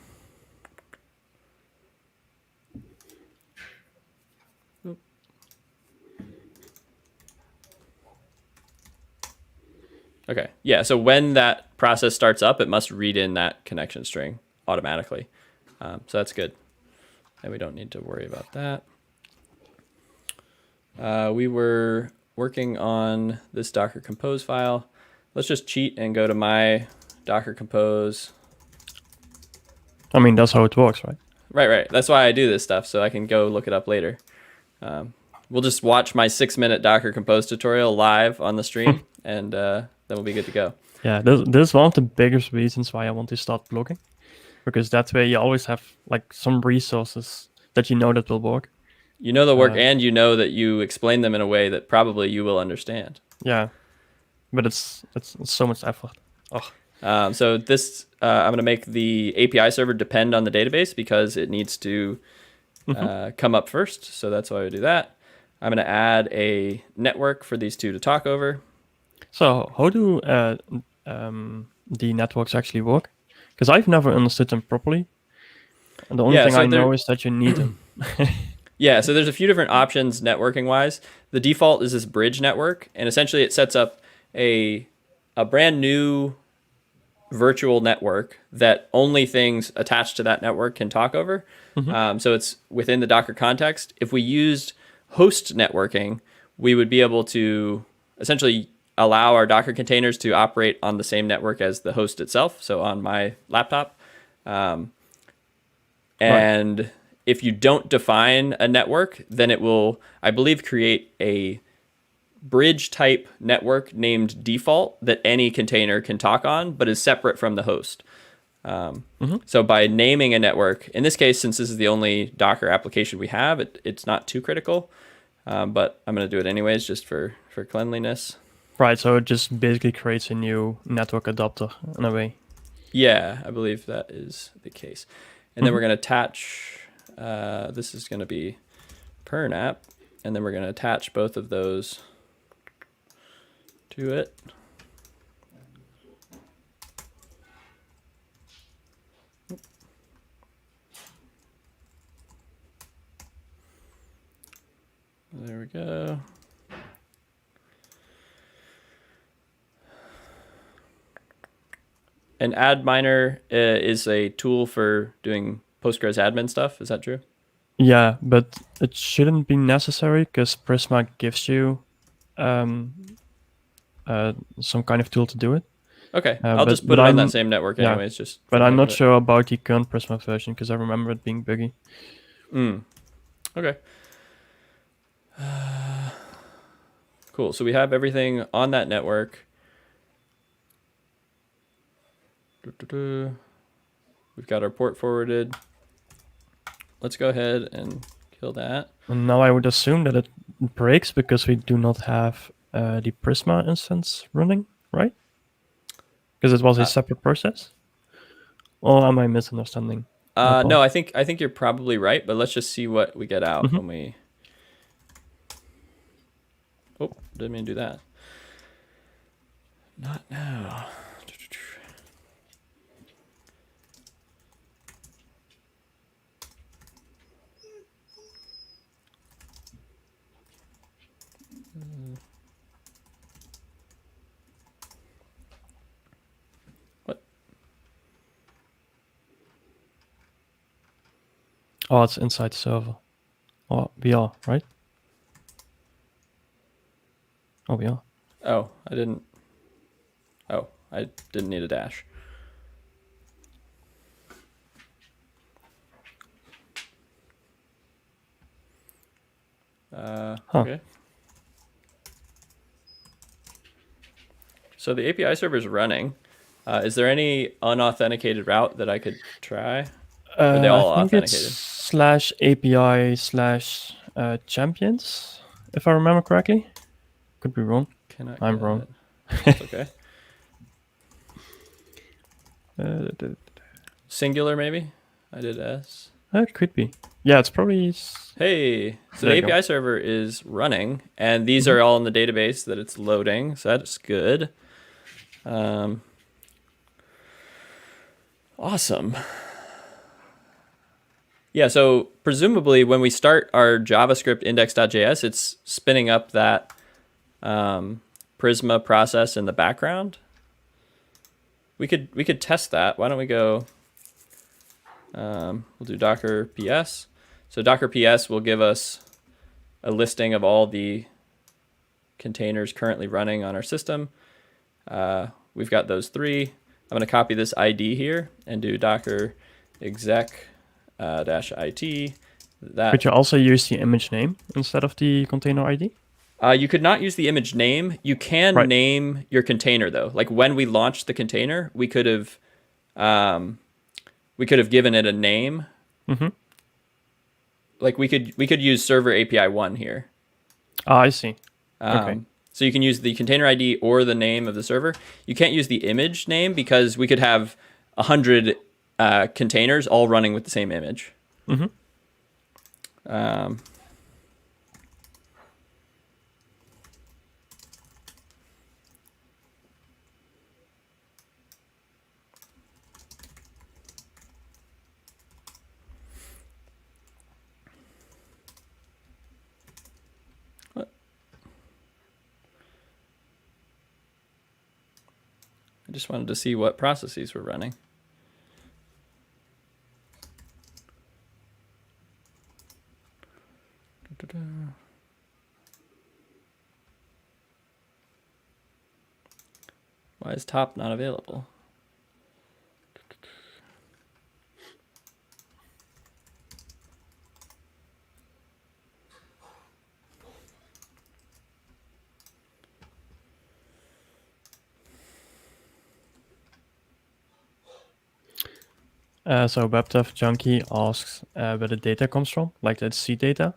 Okay, yeah, so when that process starts up, it must read in that connection string automatically. So that's good. And we don't need to worry about that. We were working on this Docker Compose file. Let's just cheat and go to my Docker Compose. I mean, that's how it works, right? Right. That's why I do this stuff, so I can go look it up later. We'll just watch my 6-minute Docker Compose tutorial live on the stream, and then we'll be good to go. Yeah, this is one of the biggest reasons why I want to start blogging, because that way you always have like some resources that you know that will work. You know the work, and you know that you explain them in a way that probably you will understand. Yeah, but it's so much effort. Oh. So this, I'm going to make the API server depend on the database because it needs to come up first. So that's why I do that. I'm going to add a network for these two to talk over. So how do the networks actually work? Because I've never understood them properly. And the only thing I know is that you need them. Yeah, so there's a few different options networking-wise. The default is this bridge network, and essentially it sets up a brand new virtual network that only things attached to that network can talk over. So it's within the Docker context. If we used host networking, we would be able to essentially allow our Docker containers to operate on the same network as the host itself, so on my laptop. And if you don't define a network, then it will, I believe, create a bridge type network named default that any container can talk on, but is separate from the host. So by naming a network, in this case, since this is the only Docker application we have, it's not too critical, but I'm going to do it anyways, just for cleanliness. Right, so it just basically creates a new network adapter in a way. Yeah, I believe that is the case. And then we're going to attach, this is going to be PERN app, and then we're going to attach both of those to it. There we go. And AdMiner is a tool for doing Postgres admin stuff. Is that true? Yeah, but it shouldn't be necessary because Prisma gives you some kind of tool to do it. Okay, I'll just put it on that same network anyways. But I'm not sure about the current Prisma version because I remember it being buggy. Okay. Cool. So we have everything on that network. We've got our port forwarded. Let's go ahead and kill that. And now I would assume that it breaks because we do not have the Prisma instance running, right? Because it was a separate process? Or am I misunderstanding? No, I think you're probably right, but let's just see what we get out when we... Oh, didn't mean to do that. Not now. What? Oh, it's inside the server. Oh, we are, right? Oh, we are. Oh, I didn't need a dash. Okay. So the API server is running. Is there any unauthenticated route that I could try? Are they all I think authenticated? it's /API/champions, if I remember correctly. Could be wrong. I'm wrong. It's okay. Singular, maybe? I did S. It could be. Yeah, it's probably... Hey, so the API server is running, and these are all in the database that it's loading, so that's good. Awesome. Yeah, so presumably when we start our JavaScript index.js, it's spinning up that Prisma process in the background. We could test that. Why don't we go? We'll do Docker PS. So Docker PS will give us a listing of all the containers currently running on our system. We've got those 3. I'm going to copy this ID here and do Docker exec -it. Could you also use the image name instead of the container ID? You could not use the image name. You can name your container though. Like when we launched the container, we could have given it a name. Like we could use server API 1 here. I see. Okay. So you can use the container ID or the name of the server. You can't use the image name because we could have 100 containers all running with the same image. I just wanted to see what processes were running. Why is top not available? So WebDev Junkie asks where the data comes from, like the C data.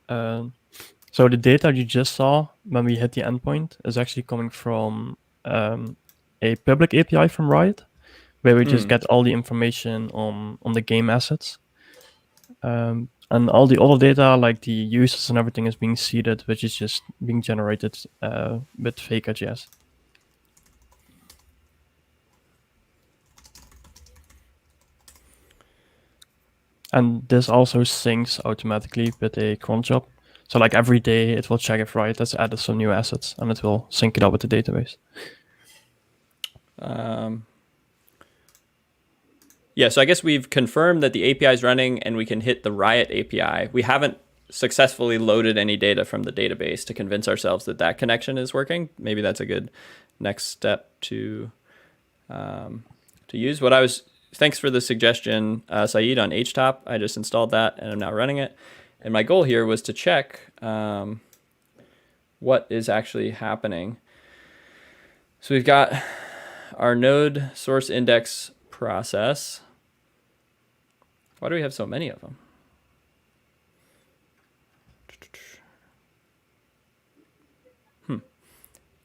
So the data you just saw when we hit the endpoint is actually coming from a public API from Riot, where we just get all the information on the game assets. And all the other data, like the users and everything, is being seeded, which is just being generated with Faker.js. And this also syncs automatically with a cron job. So like every day it will check if Riot has added some new assets and it will sync it up with the database. Yeah, so I guess we've confirmed that the API is running and we can hit the Riot API. We haven't successfully loaded any data from the database to convince ourselves that that connection is working. Maybe that's a good next step to use. Thanks for the suggestion, Saeed, on HTOP. I just installed that and I'm now running it. And my goal here was to check what is actually happening. So we've got our node source index process. Why do we have so many of them?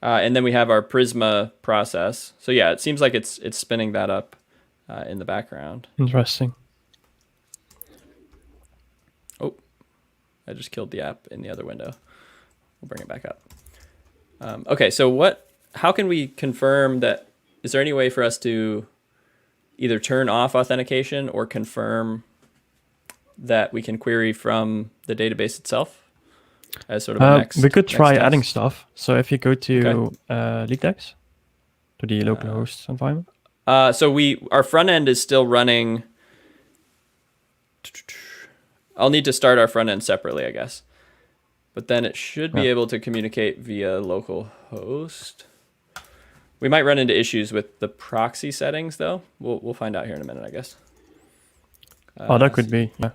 And then we have our Prisma process. So yeah, it seems like it's spinning that up in the background. Interesting. Oh, I just killed the app in the other window. We'll bring it back up. Okay, so how can we confirm that? Is there any way for us to either turn off authentication or confirm that we can query from the database itself as sort of a next? We could try next adding test? stuff. So if you go to leakdex, to the localhost environment. So our front end is still running. I'll need to start our front end separately, I guess. But then it should be able to communicate via localhost. We might run into issues with the proxy settings, though. We'll find out here in a minute, I guess. That could be, yeah.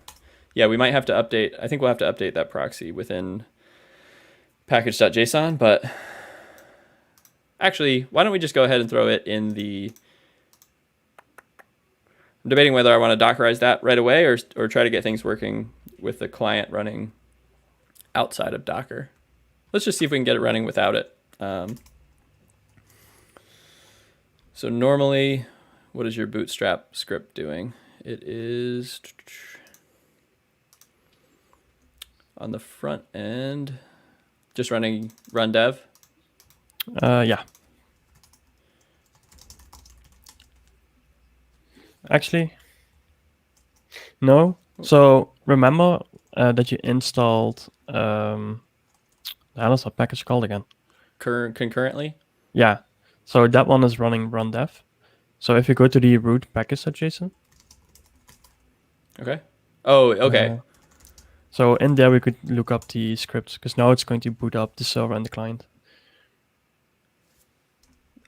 Yeah, we might have to update. I think we'll have to update that proxy within package.json. But actually, why don't we just go ahead and throw it in the... I'm debating whether I want to Dockerize that right away or try to get things working with the client running outside of Docker. Let's just see if we can get it running without it. So normally, what is your Bootstrap script doing? It is on the front end, just running run dev. Yeah. Actually, no. So remember that you installed how is that package called again? Concurrently? Yeah. So that one is running run dev. So if you go to the root package.json. Okay. Oh, okay. So in there we could look up the scripts because now it's going to boot up the server and the client.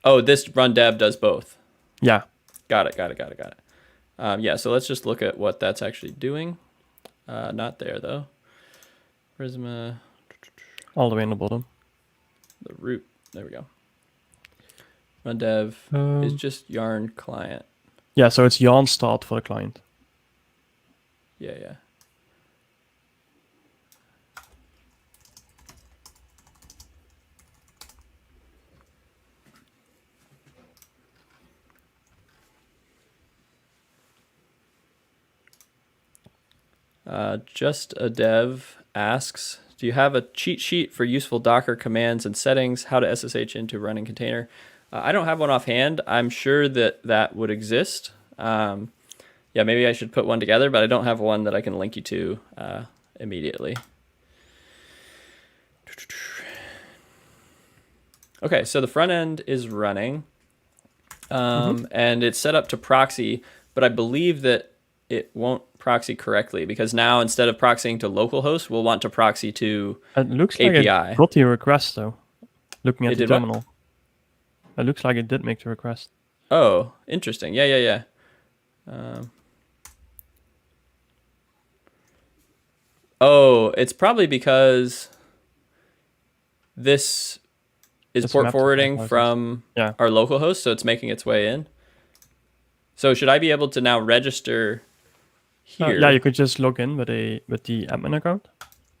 Oh, this run dev does both. Yeah. Got it. Yeah, so let's just look at what that's actually doing. Not there, though. Prisma. All the way in the bottom. The root. There we go. Run dev is just yarn client. Yeah, so it's yarn start for the client. Yeah. Just a dev asks, do you have a cheat sheet for useful Docker commands and settings, how to SSH into running container? I don't have one offhand. I'm sure that would exist. Yeah, maybe I should put one together, but I don't have one that I can link you to immediately. Okay, so the front end is running, and it's set up to proxy, but I believe that it won't proxy correctly because now instead of proxying to localhost, we'll want to proxy to It looks API. like it got the request though. Looking at the terminal. What? It looks like it did make the request. Oh, interesting. Yeah. Oh, it's probably because this is port forwarding from our local host, so it's making its way in. So should I be able to now register here? Yeah, you could just log in with the admin account.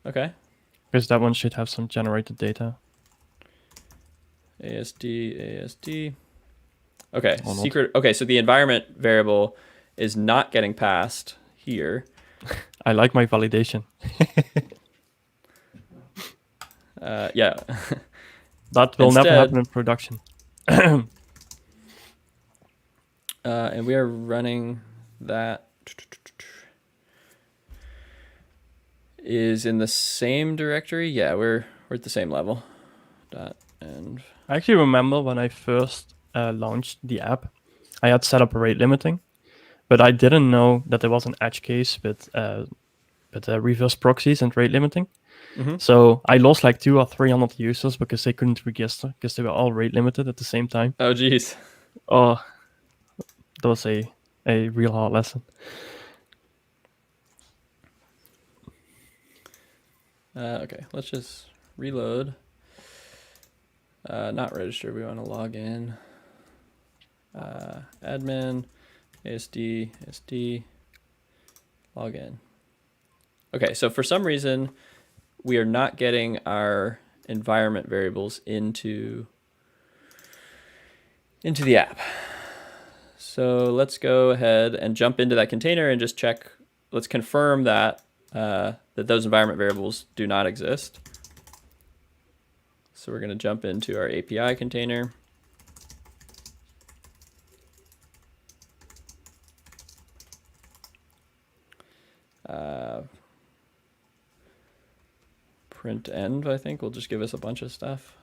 Okay. Because that one should have some generated data. ASD. Okay, secret. Okay, so the environment variable is not getting passed here. I like my validation. Yeah. That will never happen in production. And we are running that is in the same directory. Yeah, we're at the same level. And I actually remember when I first launched the app, I had set up a rate limiting, but I didn't know that there was an edge case with reverse proxies and rate limiting. Mm-hmm. So I lost like 200 or 300 users because they couldn't register because they were all rate limited at the same time. Oh, geez. Oh, that was a real hard lesson. Okay, let's just reload. Not register, we want to log in. Admin, ASD, log in. Okay, so for some reason, we are not getting our environment variables into into the app. So let's go ahead and jump into that container and just check. Let's confirm that that those environment variables do not exist. So we're going to jump into our API container. Print env, I think, will just give us a bunch of stuff.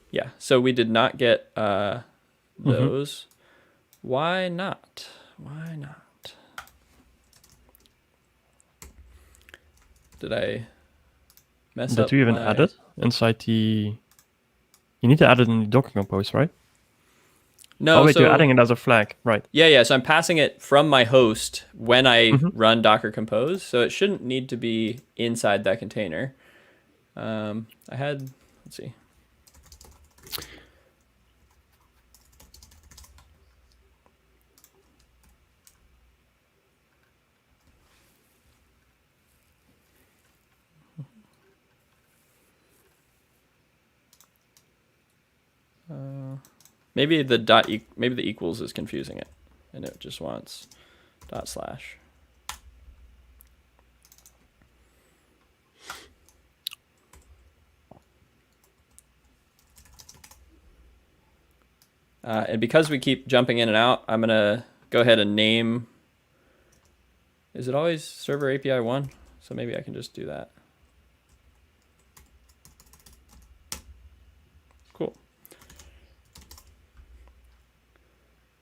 Yeah, so we did not get those. Why not? Why not? Did I mess up? Did you even add it inside the... You need to add it in the Docker Compose, right? No. Oh, wait, so you're adding it as a flag, right? Yeah. So I'm passing it from my host when I run Docker Compose. So it shouldn't need to be inside that container. I had, let's see. Maybe the maybe the equals is confusing it, and it just wants /. And because we keep jumping in and out, I'm gonna go ahead and name. Is it always server API 1? So maybe I can just do that. Cool.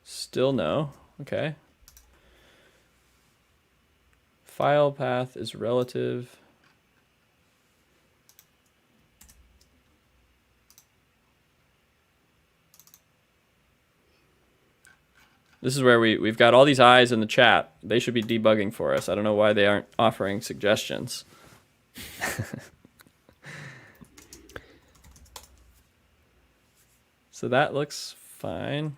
Still no. Okay. File path is relative. This is where we've got all these eyes in the chat. They should be debugging for us. I don't know why they aren't offering suggestions. So that looks fine.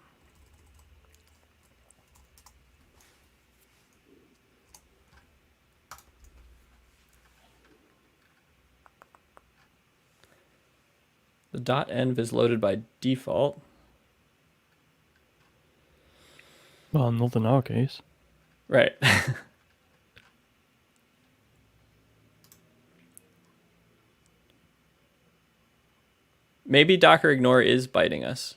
The .env is loaded by default. Well, not in our case. Right. Maybe Docker ignore is biting us.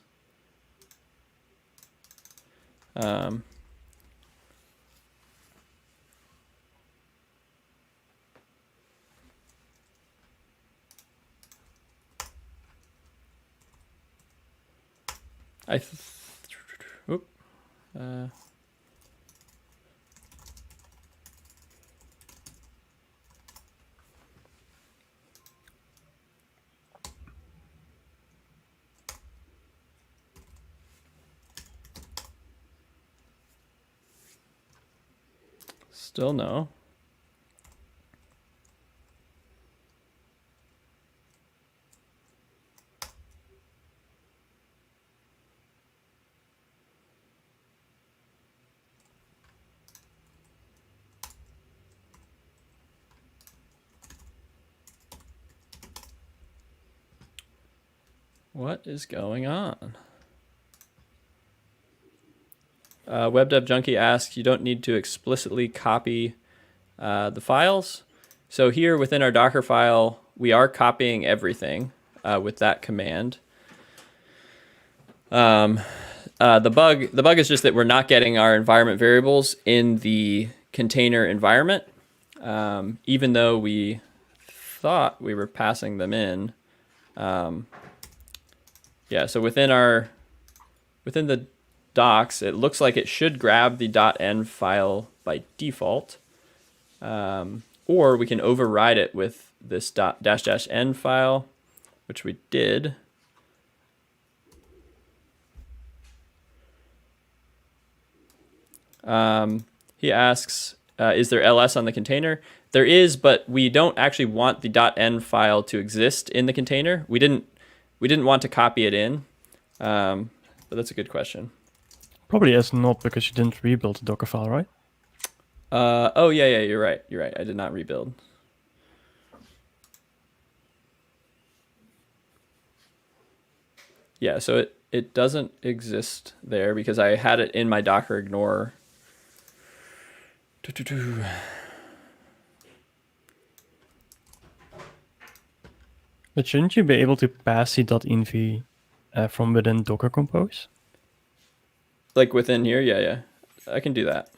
Still no. What is going on? WebDev Junkie asks, you don't need to explicitly copy the files. So here within our Docker file, we are copying everything with that command. The bug is just that we're not getting our environment variables in the container environment, even though we thought we were passing them in. Yeah, so within the docs, it looks like it should grab the .env file by default, or we can override it with this --n file, which we did. He asks, is there ls on the container? There is, but we don't actually want the .env file to exist in the container. We didn't want to copy it in, but that's a good question. Probably is not, because you didn't rebuild the Docker file, right? Oh yeah, you're right. I did not rebuild. Yeah, so it doesn't exist there because I had it in my Docker ignore. But shouldn't you be able to pass c.env from within Docker Compose? Like within here, yeah, I can do that.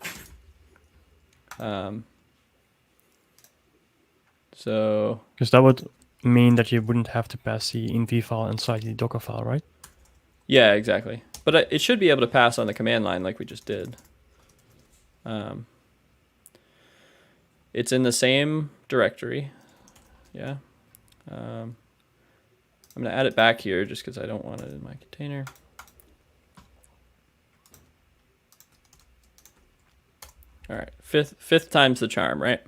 So because that would mean that you wouldn't have to pass the env file inside the Docker file, right? yeah, exactly. But it should be able to pass on the command line like we just did. It's in the same directory. Yeah. I'm going to add it back here just because I don't want it in my container. All right, fifth time's the charm, right?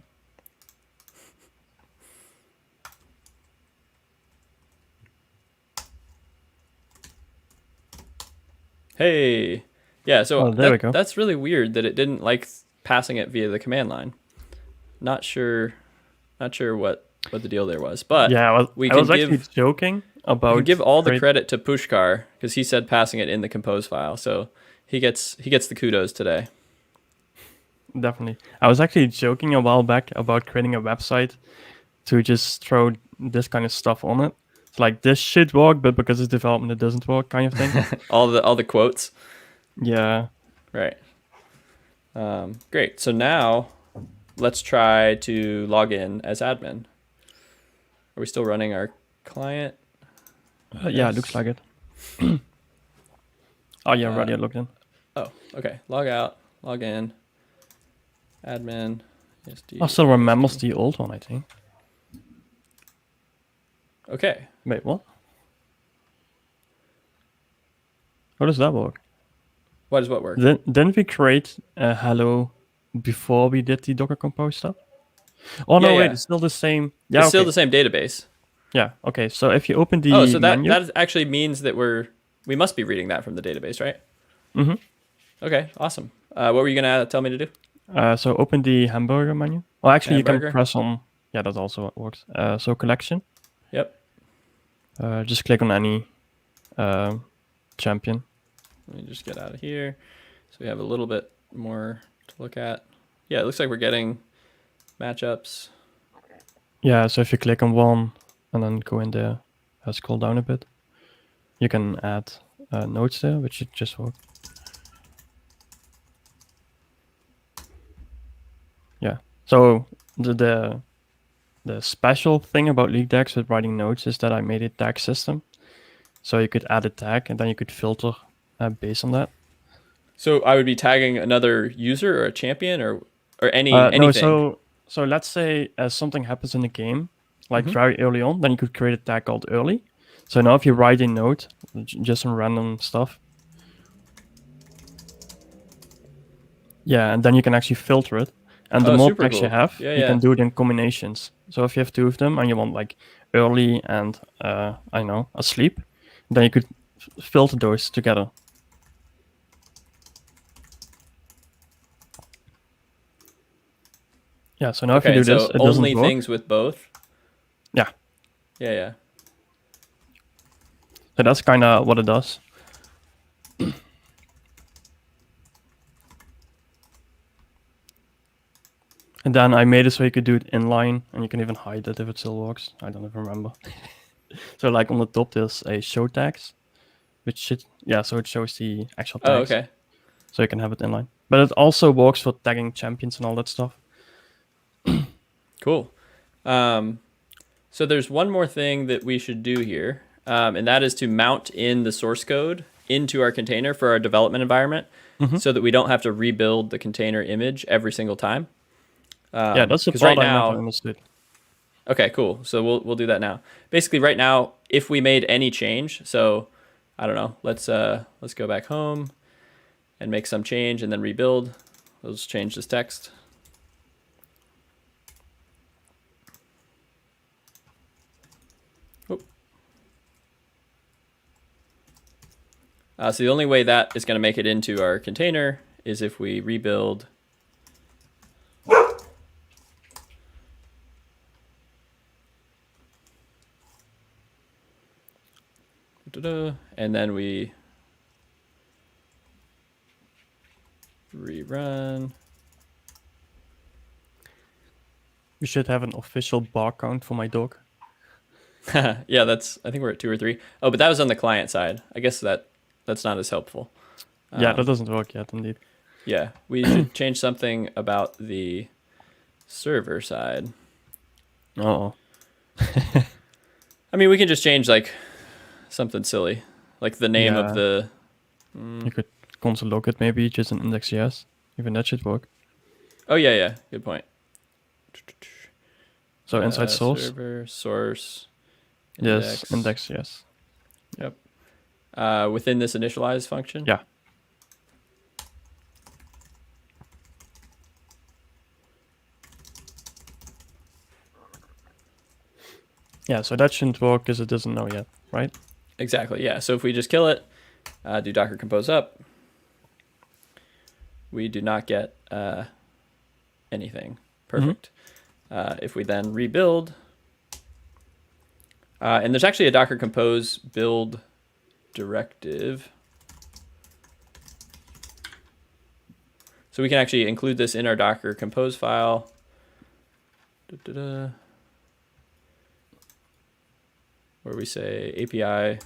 Hey, yeah. So There we go. That's really weird that it didn't like passing it via the command line. Not sure what the deal there was, but yeah, I was actually joking about. We can give all the credit to Pushkar because he said passing it in the compose file, so he gets the kudos today. Definitely, I was actually joking a while back about creating a website to just throw this kind of stuff on it. It's like this should work, but because it's development, it doesn't work, kind of thing. all the quotes. Yeah. Right. Great. So now let's try to log in as admin. Are we still running our client? Yeah, it looks like it. Oh yeah, already logged in. Oh, okay. Log out, log in, admin. I still remembers the old one, I think. Okay. Wait, what? How does that work? What does what work? Didn't we create a hello before we did the Docker Compose stuff? Oh no, wait, it's still the same. Yeah, it's still the same database. Yeah. Okay. So if you open the so menu, that actually means that we must be reading that from the database, right? Mm-hmm. Okay. Awesome. What were you gonna tell me to do? So open the hamburger menu. Well, actually, hamburger. You can press on. Yeah, that also works. So collection. Yep. Just click on any champion. Let me just get out of here. So we have a little bit more to look at. Yeah, it looks like we're getting matchups. Yeah, so if you click on one and then go in there, scroll down a bit, you can add nodes there, which should just work. Yeah. So the special thing about LeakDex with writing nodes is that I made it tag system. So you could add a tag and then you could filter based on that. So I would be tagging another user or a champion or anything. No, so let's say something happens in the game, like very early on, then you could create a tag called early. So now if you write a node, just some random stuff. Yeah, and then you can actually filter it. And the more tags you have, you can do it in combinations. So if you have two of them and you want like early and, asleep, then you could filter those together. Yeah, so now if you do this, it doesn't work. Only things with both? Yeah. Yeah. So that's kind of what it does. And then I made it so you could do it inline, and you can even hide it if it still works. I don't even remember. So like on the top, there's a show tags, so it shows the actual tags. Oh, okay. So you can have it inline. But it also works for tagging champions and all that stuff. Cool. So there's one more thing that we should do here, and that is to mount in the source code into our container for our development environment so that we don't have to rebuild the container image every single time. Yeah, that's the part I never understood. Okay, cool. So we'll do that now. Basically, right now, if we made any change, so I don't know, let's go back home and make some change and then rebuild. Let's change this text. So the only way that is going to make it into our container is if we rebuild. And then we rerun. We should have an official bar count for my dog. Yeah, I think we're at 2 or 3. Oh, but that was on the client side. I guess that's not as helpful. Yeah, that doesn't work yet, indeed. Yeah, we should change something about the server side. Oh. I mean, we can just change like something silly, like the name of the. You could console log it maybe, just an index.js. Even that should work. Oh yeah, good point. So inside source. Server, source. Yes, index.js. Yep. Within this initialize function. Yeah. Yeah, so that shouldn't work because it doesn't know yet, right? Exactly, yeah. So if we just kill it, do Docker compose up, we do not get anything. Perfect. If we then rebuild, and there's actually a Docker compose build directive. So we can actually include this in our Docker compose file. Where we say API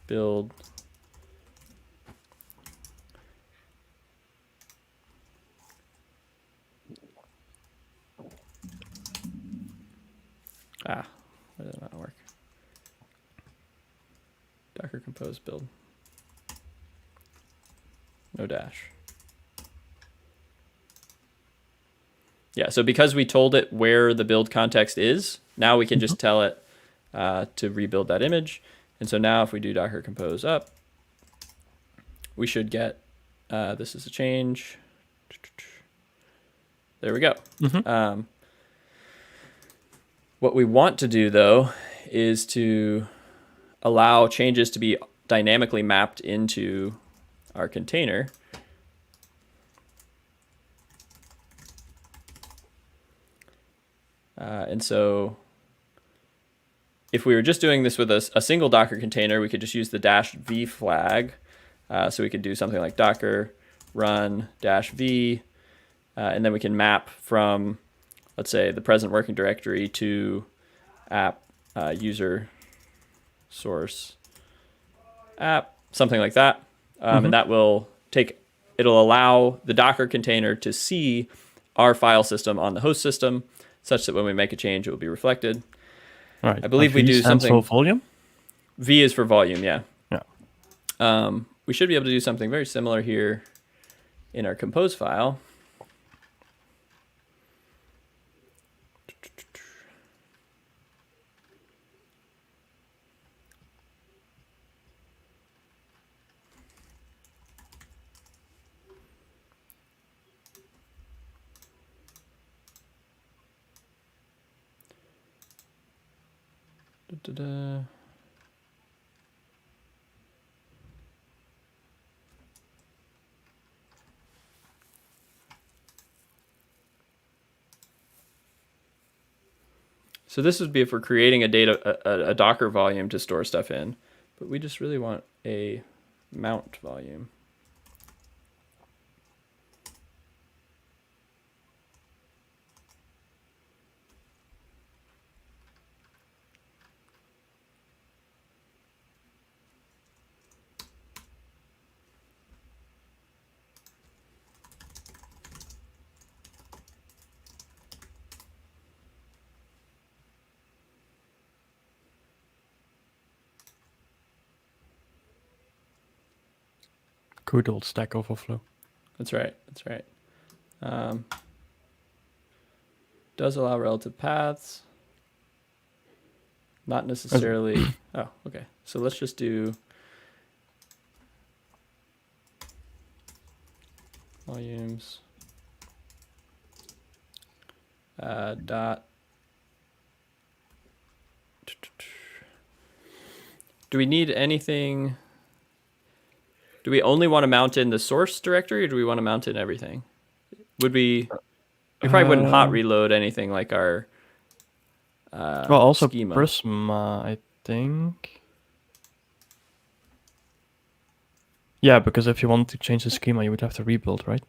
build. Why did that not work? Docker compose build. No dash. Yeah, so because we told it where the build context is, now we can just tell it to rebuild that image. And so now if we do Docker compose up, we should get, this is a change. There we go. What we want to do though is to allow changes to be dynamically mapped into our container. And so if we were just doing this with a single Docker container, we could just use the -v flag. So we could do something like Docker run -v, and then we can map from, let's say, the present working directory to app user source app, something like that. And that it'll allow the Docker container to see our file system on the host system, such that when we make a change, it will be reflected. All right. I believe we do something. For volume? V is for volume, yeah. Yeah. We should be able to do something very similar here in our compose file. So this would be if we're creating a Docker volume to store stuff in, but we just really want a mount volume. Good old Stack Overflow. That's right. That's right. Does allow relative paths. Not necessarily. Oh, okay. So let's just do volumes. Dot. Do we need anything? Do we only want to mount in the source directory, or do we want to mount in everything? Would we probably wouldn't hot reload anything like our well, also schema. Prisma, I think. Yeah, because if you wanted to change the schema, you would have to rebuild, right?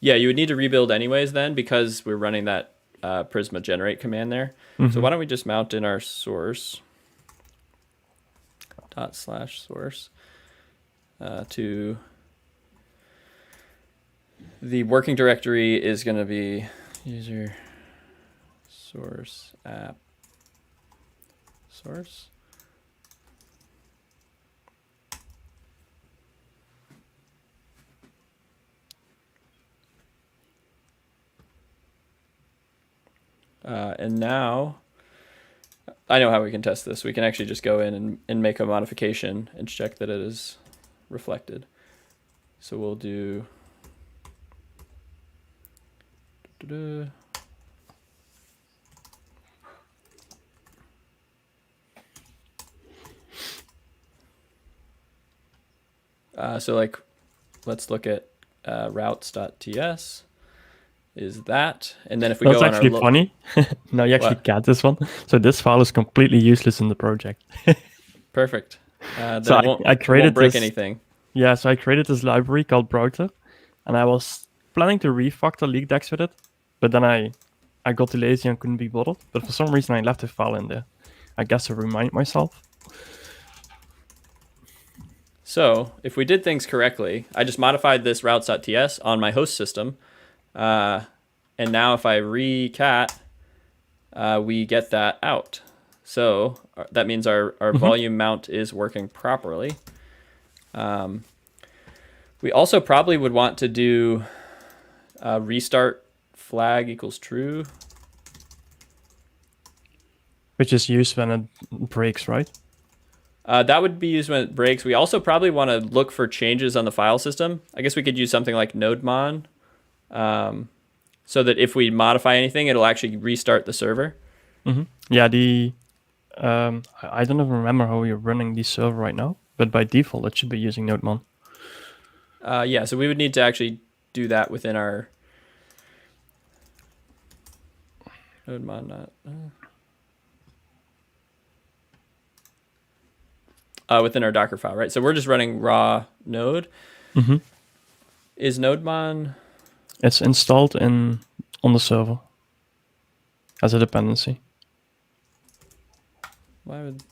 Yeah, you would need to rebuild anyways then because we're running that Prisma generate command there. So why don't we just mount in our source /source to the working directory is going to be user source app source. And now I know how we can test this. We can actually just go in and make a modification and check that it is reflected. So we'll do so like, let's look at routes.ts. Is that, and then if we That's go on actually our funny. No, you actually get this one. So this file is completely useless in the project. Perfect. Then So I created it won't break this, anything. Yeah, so I created this library called Browser, and I was planning to refactor leakdex with it, but then I got too lazy and couldn't be bothered. But for some reason, I left the file in there. I guess to remind myself. So if we did things correctly, I just modified this routes.ts on my host system. And now if I recat, we get that out. So that means our volume mount is working properly. We also probably would want to do restart flag equals true. Which is used when it breaks, right? That would be used when it breaks. We also probably want to look for changes on the file system. I guess we could use something like nodemon, so that if we modify anything, it'll actually restart the server. Yeah, I don't even remember how we're running the server right now, but by default, it should be using nodemon. Yeah, so we would need to actually do that within our nodemon. Within our Docker file, right? So we're just running raw node. Is nodemon? It's installed on the server as a dependency. Why would?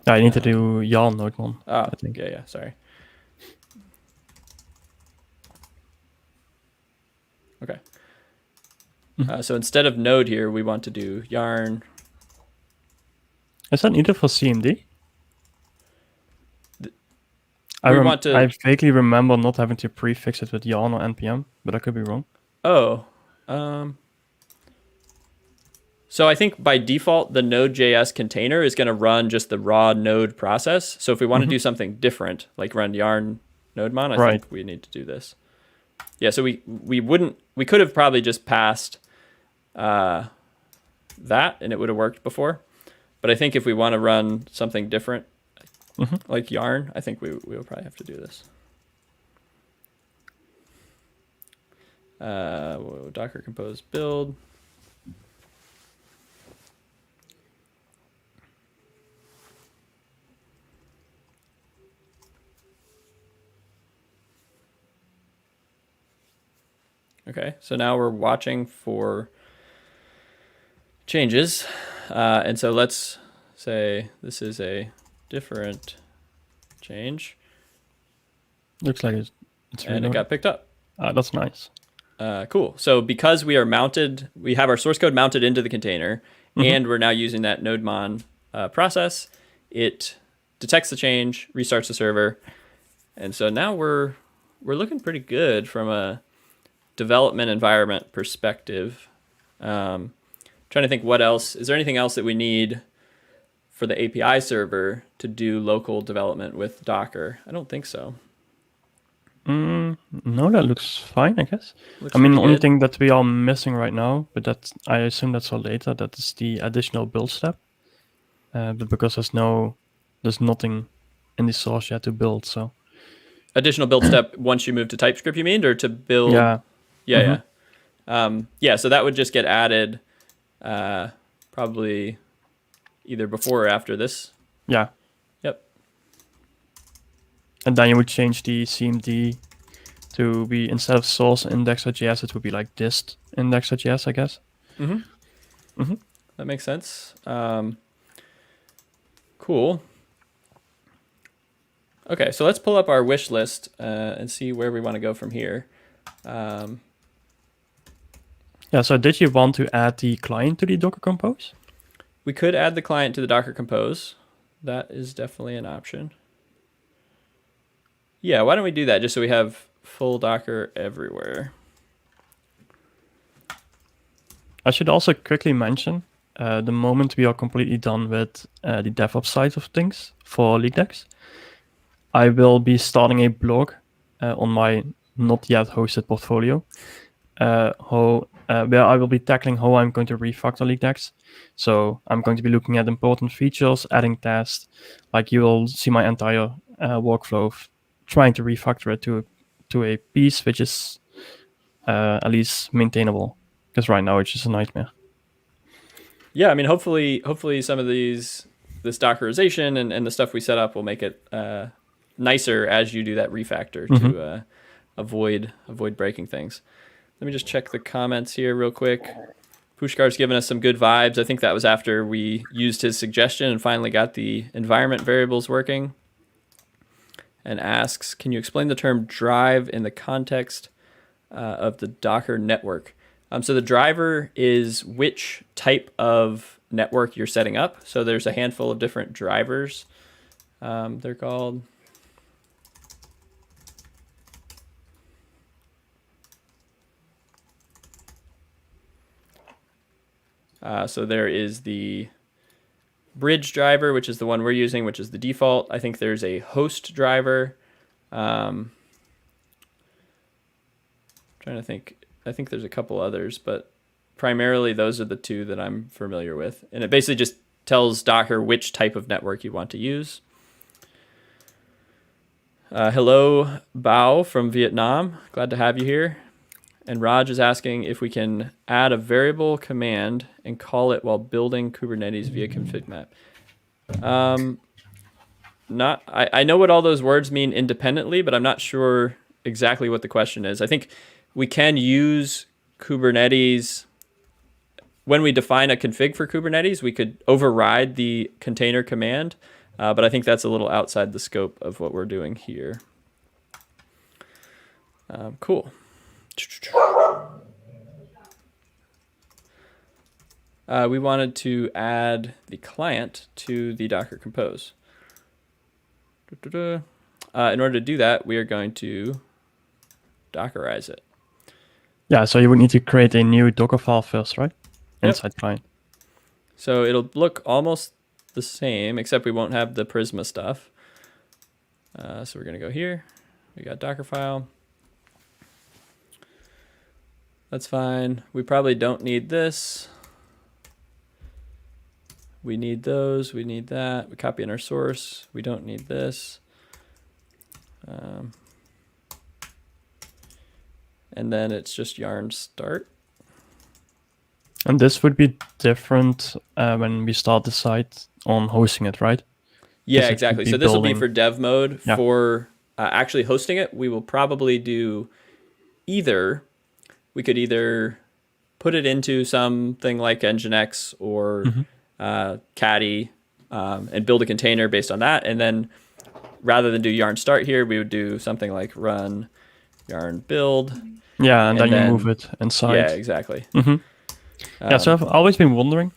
I need to do yarn nodemon. Oh, I think. yeah, sorry. Okay. So instead of node here, we want to do yarn. Is that needed for CMD? I I vaguely remember not having to prefix it with yarn or npm, but I could be wrong. Oh. So I think by default, the Node.js container is going to run just the raw node process. So if we want to do something different, like run yarn nodemon, I think we need to do this. Yeah, so we could have probably just passed that and it would have worked before. But I think if we want to run something different, like yarn, I think we will probably have to do this. Docker compose build. Okay, so now we're watching for changes. And so let's say this is a different change. Looks like it's and it got picked up. That's nice. Cool. So because we have our source code mounted into the container, and we're now using that nodemon process, it detects the change, restarts the server. And so now we're looking pretty good from a development environment perspective. Trying to think what else. Is there anything else that we need for the API server to do local development with Docker? I don't think so. No, that looks fine, I guess. The only thing that we are missing right now, but I assume that's for later, that is the additional build step. But because there's nothing in the source yet to build, so. Additional build step once you move to TypeScript, you mean, or to build? Yeah. Yeah, so that would just get added probably either before or after this Yeah. Yep. And then you would change the CMD to be, instead of source index.js, it would be like dist index.js, I guess. That makes sense. Cool. Okay, so let's pull up our wish list and see where we want to go from here. Yeah, so did you want to add the client to the Docker Compose? We could add the client to the Docker Compose. That is definitely an option. Yeah, why don't we do that just so we have full Docker everywhere. I should also quickly mention, the moment we are completely done with the DevOps side of things for LeakDex, I will be starting a blog on my not yet hosted portfolio, where I will be tackling how I'm going to refactor LeakDex. So I'm going to be looking at important features, adding tests. Like, you will see my entire workflow of trying to refactor it to a piece which is at least maintainable. Because right now it's just a nightmare. Yeah, I mean, hopefully some of this Dockerization and the stuff we set up will make it nicer as you do that refactor to avoid breaking things. Let me just check the comments here real quick. Pushkar's given us some good vibes. I think that was after we used his suggestion and finally got the environment variables working. And asks, can you explain the term drive in the context of the Docker network? So the driver is which type of network you're setting up. So there's a handful of different drivers. They're called. So there is the bridge driver, which is the one we're using, which is the default. I think there's a host driver. Trying to think. I think there's a couple others, but primarily those are the two that I'm familiar with. And it basically just tells Docker which type of network you want to use. Hello, Bao from Vietnam. Glad to have you here. And Raj is asking if we can add a variable command and call it while building Kubernetes via config map. I know what all those words mean independently, but I'm not sure exactly what the question is. I think we can use Kubernetes. When we define a config for Kubernetes, we could override the container command, but I think that's a little outside the scope of what we're doing here. Cool. We wanted to add the client to the Docker Compose. In order to do that, we are going to Dockerize it. Yeah, so you would need to create a new Docker file first, right? Inside client. So it'll look almost the same, except we won't have the Prisma stuff. So we're going to go here. We got Docker file. That's fine. We probably don't need this. We need those. We need that. We copy in our source. We don't need this. And then it's just yarn start. And this would be different when we start the site on hosting it, right? Yeah, exactly. So this will be for dev mode. Yeah. For actually hosting it, we will probably do we could either put it into something like Nginx or Caddy and build a container based on that. And then rather than do yarn start here, we would do something like run yarn build. Yeah, and then you move it inside. Yeah, exactly. Yeah, so I've always been wondering.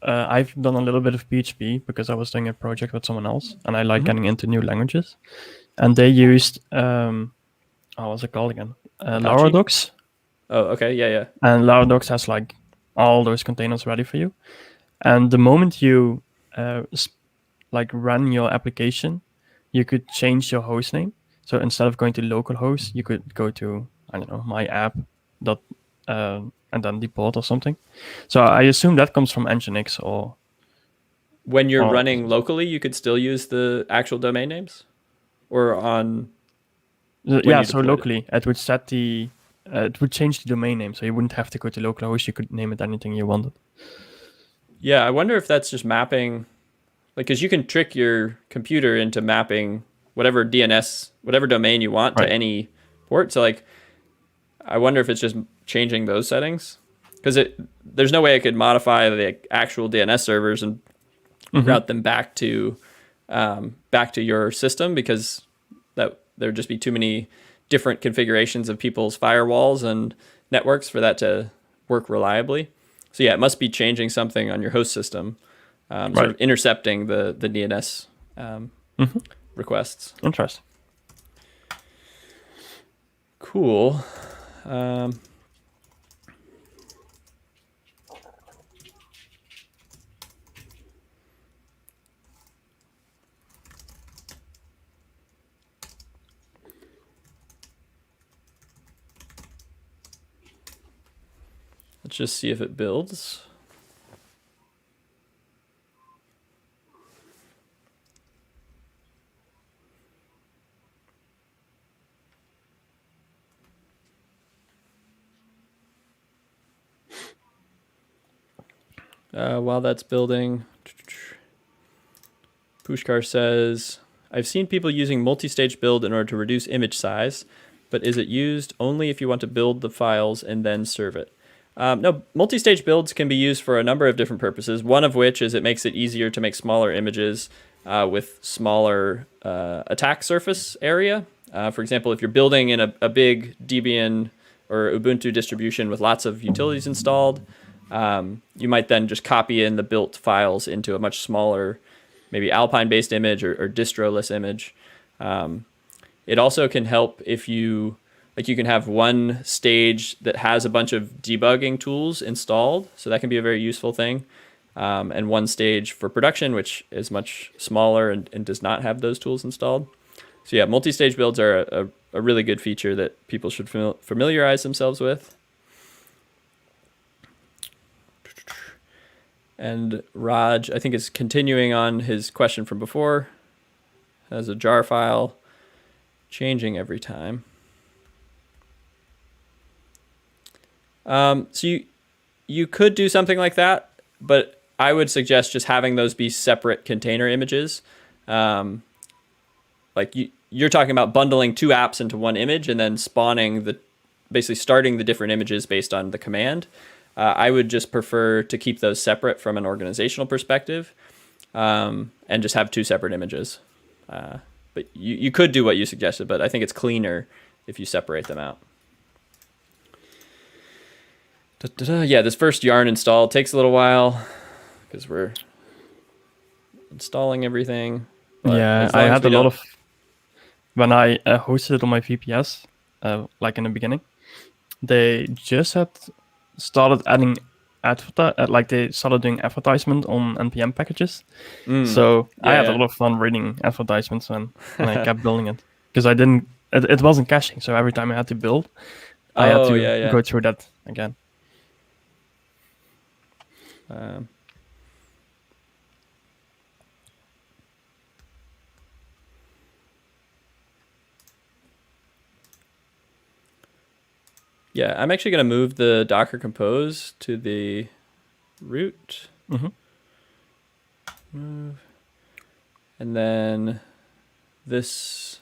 I've done a little bit of PHP because I was doing a project with someone else, and I like getting into new languages. And they used, what's it called again? Laradox. Oh, okay, yeah. And Laradox has like all those containers ready for you. And the moment you run your application, you could change your host name. So instead of going to localhost, you could go to, I don't know, my app and then deport or something. So I assume that comes from Nginx or... When you're running locally, you could still use the actual domain names? Or on... Yeah, so locally, it would set the... it would change the domain name, so you wouldn't have to go to localhost. You could name it anything you wanted. Yeah, I wonder if that's just mapping... because you can trick your computer into mapping whatever DNS, whatever domain you want to any port. So like, I wonder if it's just changing those settings, because there's no way I could modify the actual DNS servers and route them back to your system, because that there'd just be too many different configurations of people's firewalls and networks for that to work reliably. So yeah, it must be changing something on your host system, sort of intercepting the DNS requests. Interesting. Cool. Let's just see if it builds. While that's building, Pushkar says, I've seen people using multi-stage build in order to reduce image size, but is it used only if you want to build the files and then serve it? No, multi-stage builds can be used for a number of different purposes, one of which is it makes it easier to make smaller images with smaller attack surface area. For example, if you're building in a big Debian or Ubuntu distribution with lots of utilities installed, you might then just copy in the built files into a much smaller, maybe Alpine-based image or distro-less image. It also can help if you can have one stage that has a bunch of debugging tools installed, so that can be a very useful thing, and one stage for production, which is much smaller and does not have those tools installed. So yeah, multi-stage builds are a really good feature that people should familiarize themselves with. And Raj, I think, is continuing on his question from before, has a jar file changing every time. So you could do something like that, but I would suggest just having those be separate container images. Like you're talking about bundling two apps into one image and then basically starting the different images based on the command. I would just prefer to keep those separate from an organizational perspective, and just have two separate images. But you could do what you suggested, but I think it's cleaner if you separate them out. Yeah, this first yarn install takes a little while because we're installing everything. Yeah, I had a lot of, when I hosted it on my VPS, like in the beginning, they just had started adding they started doing advertisement on NPM packages. So I had a lot of fun reading advertisements when I kept building it, because I didn't, it wasn't caching. So every time I had to build, I had to go through that again. Yeah, I'm actually going to move the Docker Compose to the root. Move. And then this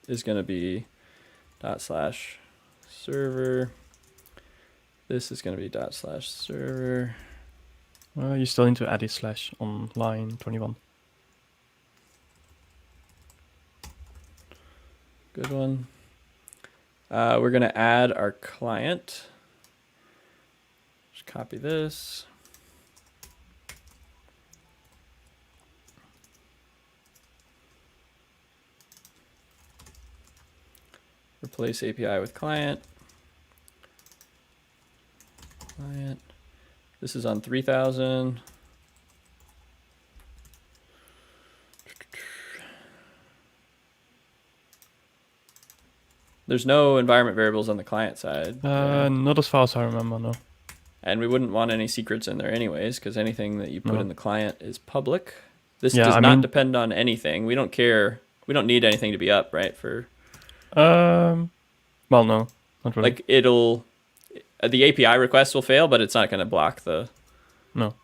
is going to be /server. This is going to be /server. Well, you still need to add a slash on line 21. Good one. We're going to add our client. Just copy this. Replace API with client. Client. This is on 3000. There's no environment variables on the client side. Not as far as I remember, no. And we wouldn't want any secrets in there anyways, because anything that you put in the client is public. This does not depend on anything. We don't care. We don't need anything to be up, right? Well, no, not really. Like the API request will fail, but it's not going to block the. No.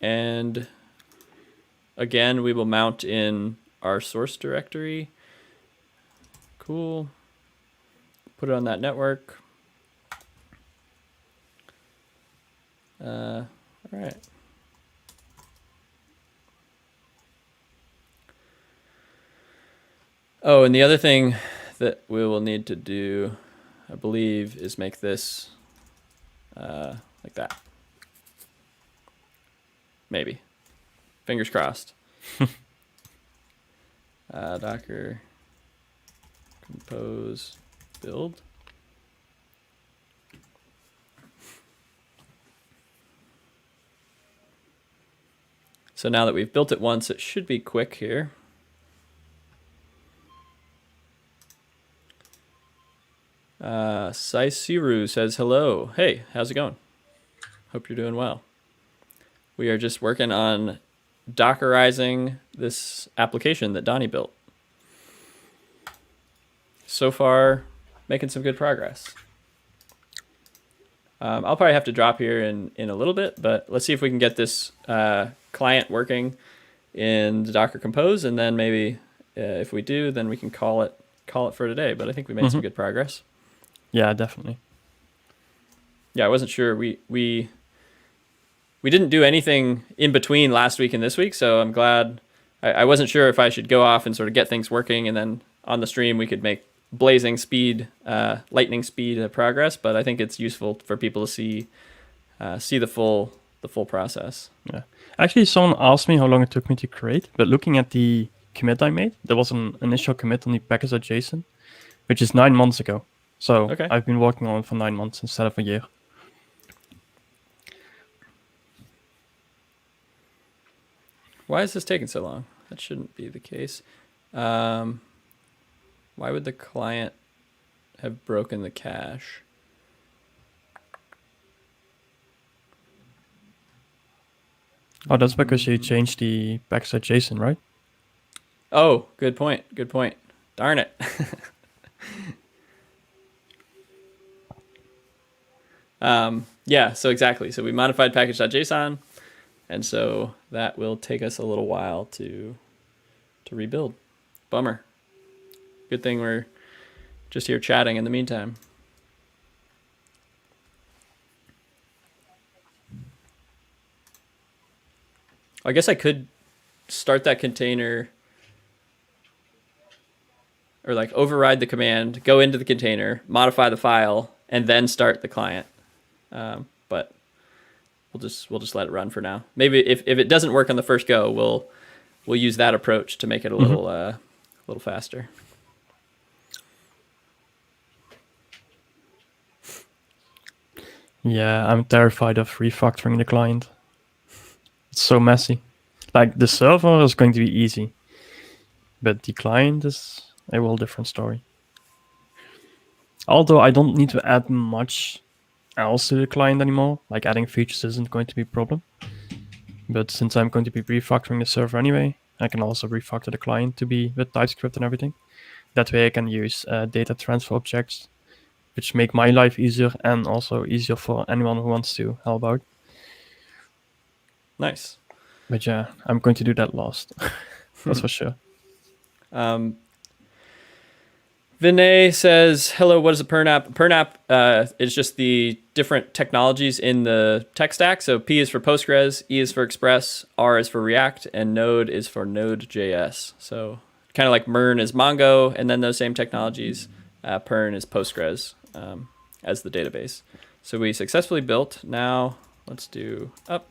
And again, we will mount in our source directory. Cool. Put it on that network. All right. Oh, and the other thing that we will need to do, I believe, is make this like that. Maybe. Fingers crossed. Docker compose build. So now that we've built it once, it should be quick here. Saisiru says hello. Hey, how's it going? Hope you're doing well. We are just working on Dockerizing this application that Donny built. So far, making some good progress. I'll probably have to drop here in a little bit, but let's see if we can get this client working in the Docker Compose, and then maybe if we do, then we can call it for today. But I think we made some good progress. Yeah, definitely. Yeah, I wasn't sure. We didn't do anything in between last week and this week, so I'm glad. I wasn't sure if I should go off and sort of get things working, and then on the stream we could make blazing speed, lightning speed progress. But I think it's useful for people to see the full process. Yeah. Actually, someone asked me how long it took me to create, but looking at the commit I made, there was an initial commit on the package.json, which is 9 months ago. So okay. I've been working on it for 9 months instead of a year. Why is this taking so long? That shouldn't be the case. Why would the client have broken the cache? Oh, that's because you changed the package.json, right? Oh, good point. Good point. Darn it. Yeah, so exactly. So we modified package.json, and so that will take us a little while to rebuild. Bummer. Good thing we're just here chatting in the meantime. I guess I could start that container, or like override the command, go into the container, modify the file, and then start the client. But we'll just let it run for now. Maybe if it doesn't work on the first go, we'll use that approach to make it a little faster. Yeah, I'm terrified of refactoring the client. It's so messy. Like, the server is going to be easy, but the client is a whole different story. Although I don't need to add much else to the client anymore, like adding features isn't going to be a problem. But since I'm going to be refactoring the server anyway, I can also refactor the client to be with TypeScript and everything. That way I can use data transfer objects, which make my life easier and also easier for anyone who wants to help out. Nice. But yeah, I'm going to do that last. That's for sure. Vinay says, hello, what is a PERN app? PERN app is just the different technologies in the tech stack. So P is for Postgres, E is for Express, R is for React, and Node is for Node.js. So kind of like MERN is Mongo, and then those same technologies. PERN is Postgres as the database. So we successfully built. Now let's do up.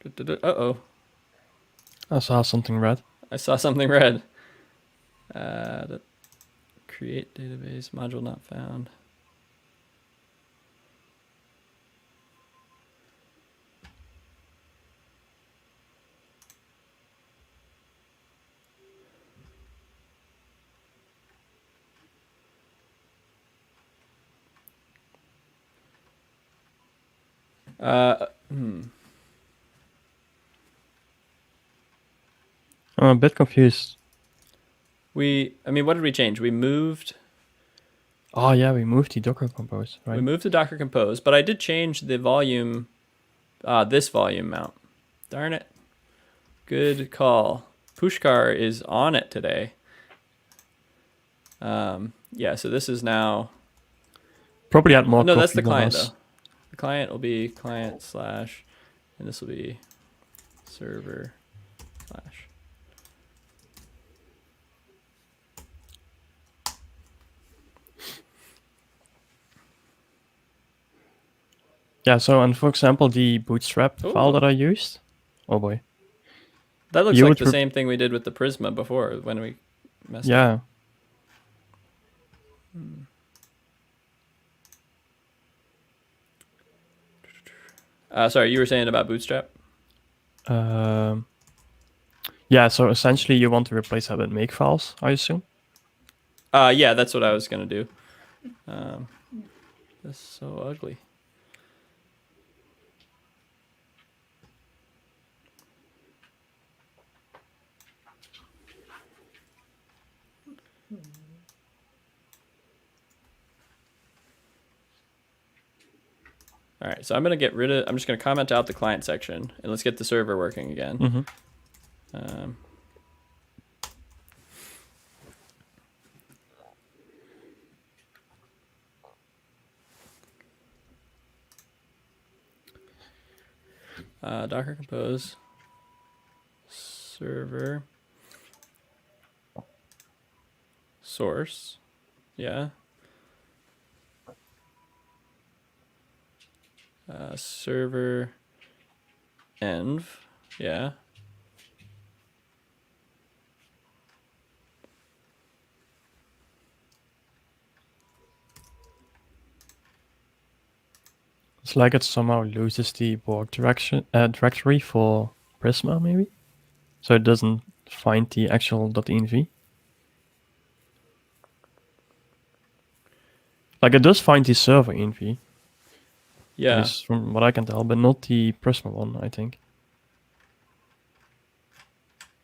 Uh-oh. I saw something red. I saw something red. Create database, module not found. I'm a bit confused. What did we change? We moved Oh yeah, we moved the Docker Compose, right? We moved to Docker Compose, but I did change the volume, this volume mount. Darn it. Good call. Pushkar is on it today. Yeah, so this is now... Probably add more No, that's coffee the than client, us. though. The client will be client slash, and this will be server slash. Yeah, so, and for example, the bootstrap file that I used, oh boy. That looks You like would the same thing we did with the Prisma before when we messed Yeah. up. Sorry, you were saying about Bootstrap? Yeah, so essentially you want to replace that with make files, I assume? Yeah, that's what I was going to do. That's so ugly. All right, so I'm going to get rid of... I'm just going to comment out the client section, and let's get the server working again. Mm-hmm. Docker Compose server source, yeah. Server env, yeah. It's like it somehow loses the borg directory for Prisma, maybe? So it doesn't find the actual .env. Like it does find the server env. Yeah. At least from what I can tell, but not the Prisma one, I think.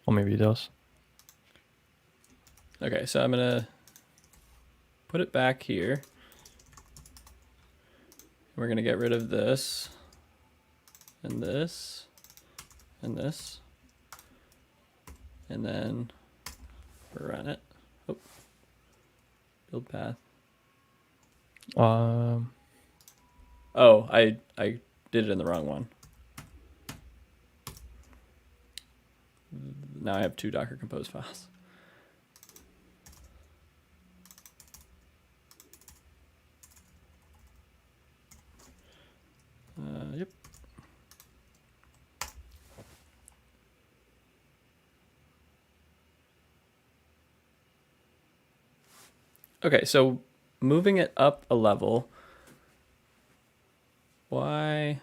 Or maybe it does. Okay, so I'm going to put it back here. We're going to get rid of this, and this, and this. And then run it. Oh. Build path. Oh, I did it in the wrong one. Now I have two Docker Compose files. Yep. Okay, so moving it up a level. Why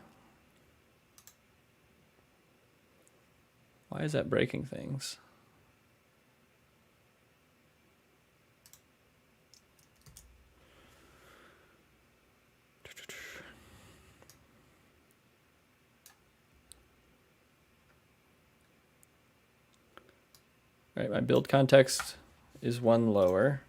is that breaking things? All right, my build context is one lower.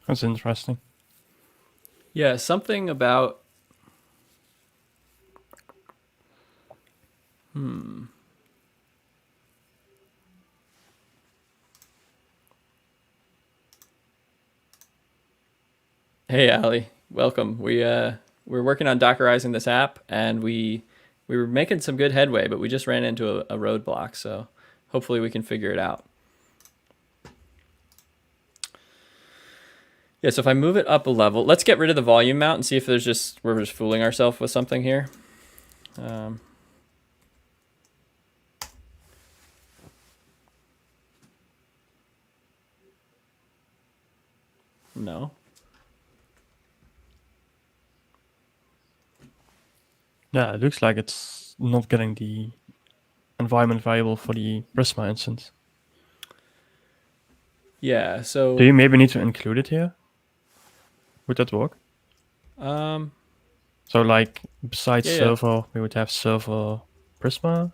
That's interesting. Yeah, something about... Hey, Ali. Welcome. We're working on Dockerizing this app, and we were making some good headway, but we just ran into a roadblock, so hopefully we can figure it out. Yeah, so if I move it up a level, let's get rid of the volume mount and see if we're just fooling ourselves with something here. No. Yeah, it looks like it's not getting the environment variable for the Prisma instance. Yeah, so... Do you maybe need to include it here? Would that work? So like besides Yeah. server, we would have server Prisma.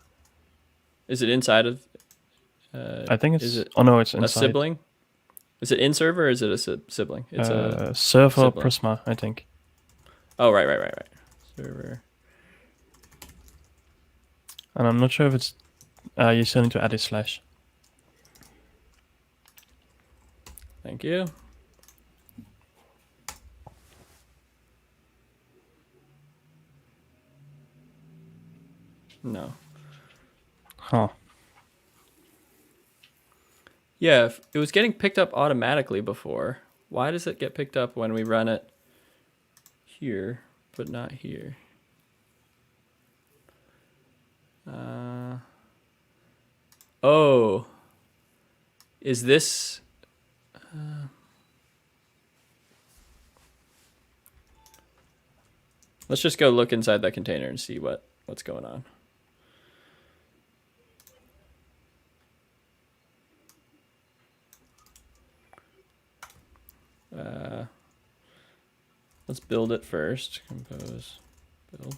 Is it inside of... I think it's... Is it Oh no, it's inside. a sibling? Is it in server or is it a sibling? It's a server sibling. Prisma, I think. Oh, right. Server. And I'm not sure if it's... you still need to add a slash. Thank you. No. Huh. Yeah, it was getting picked up automatically before. Why does it get picked up when we run it here, but not here? Oh. Is this... let's just go look inside that container and see what's going on. Let's build it first. Compose, build.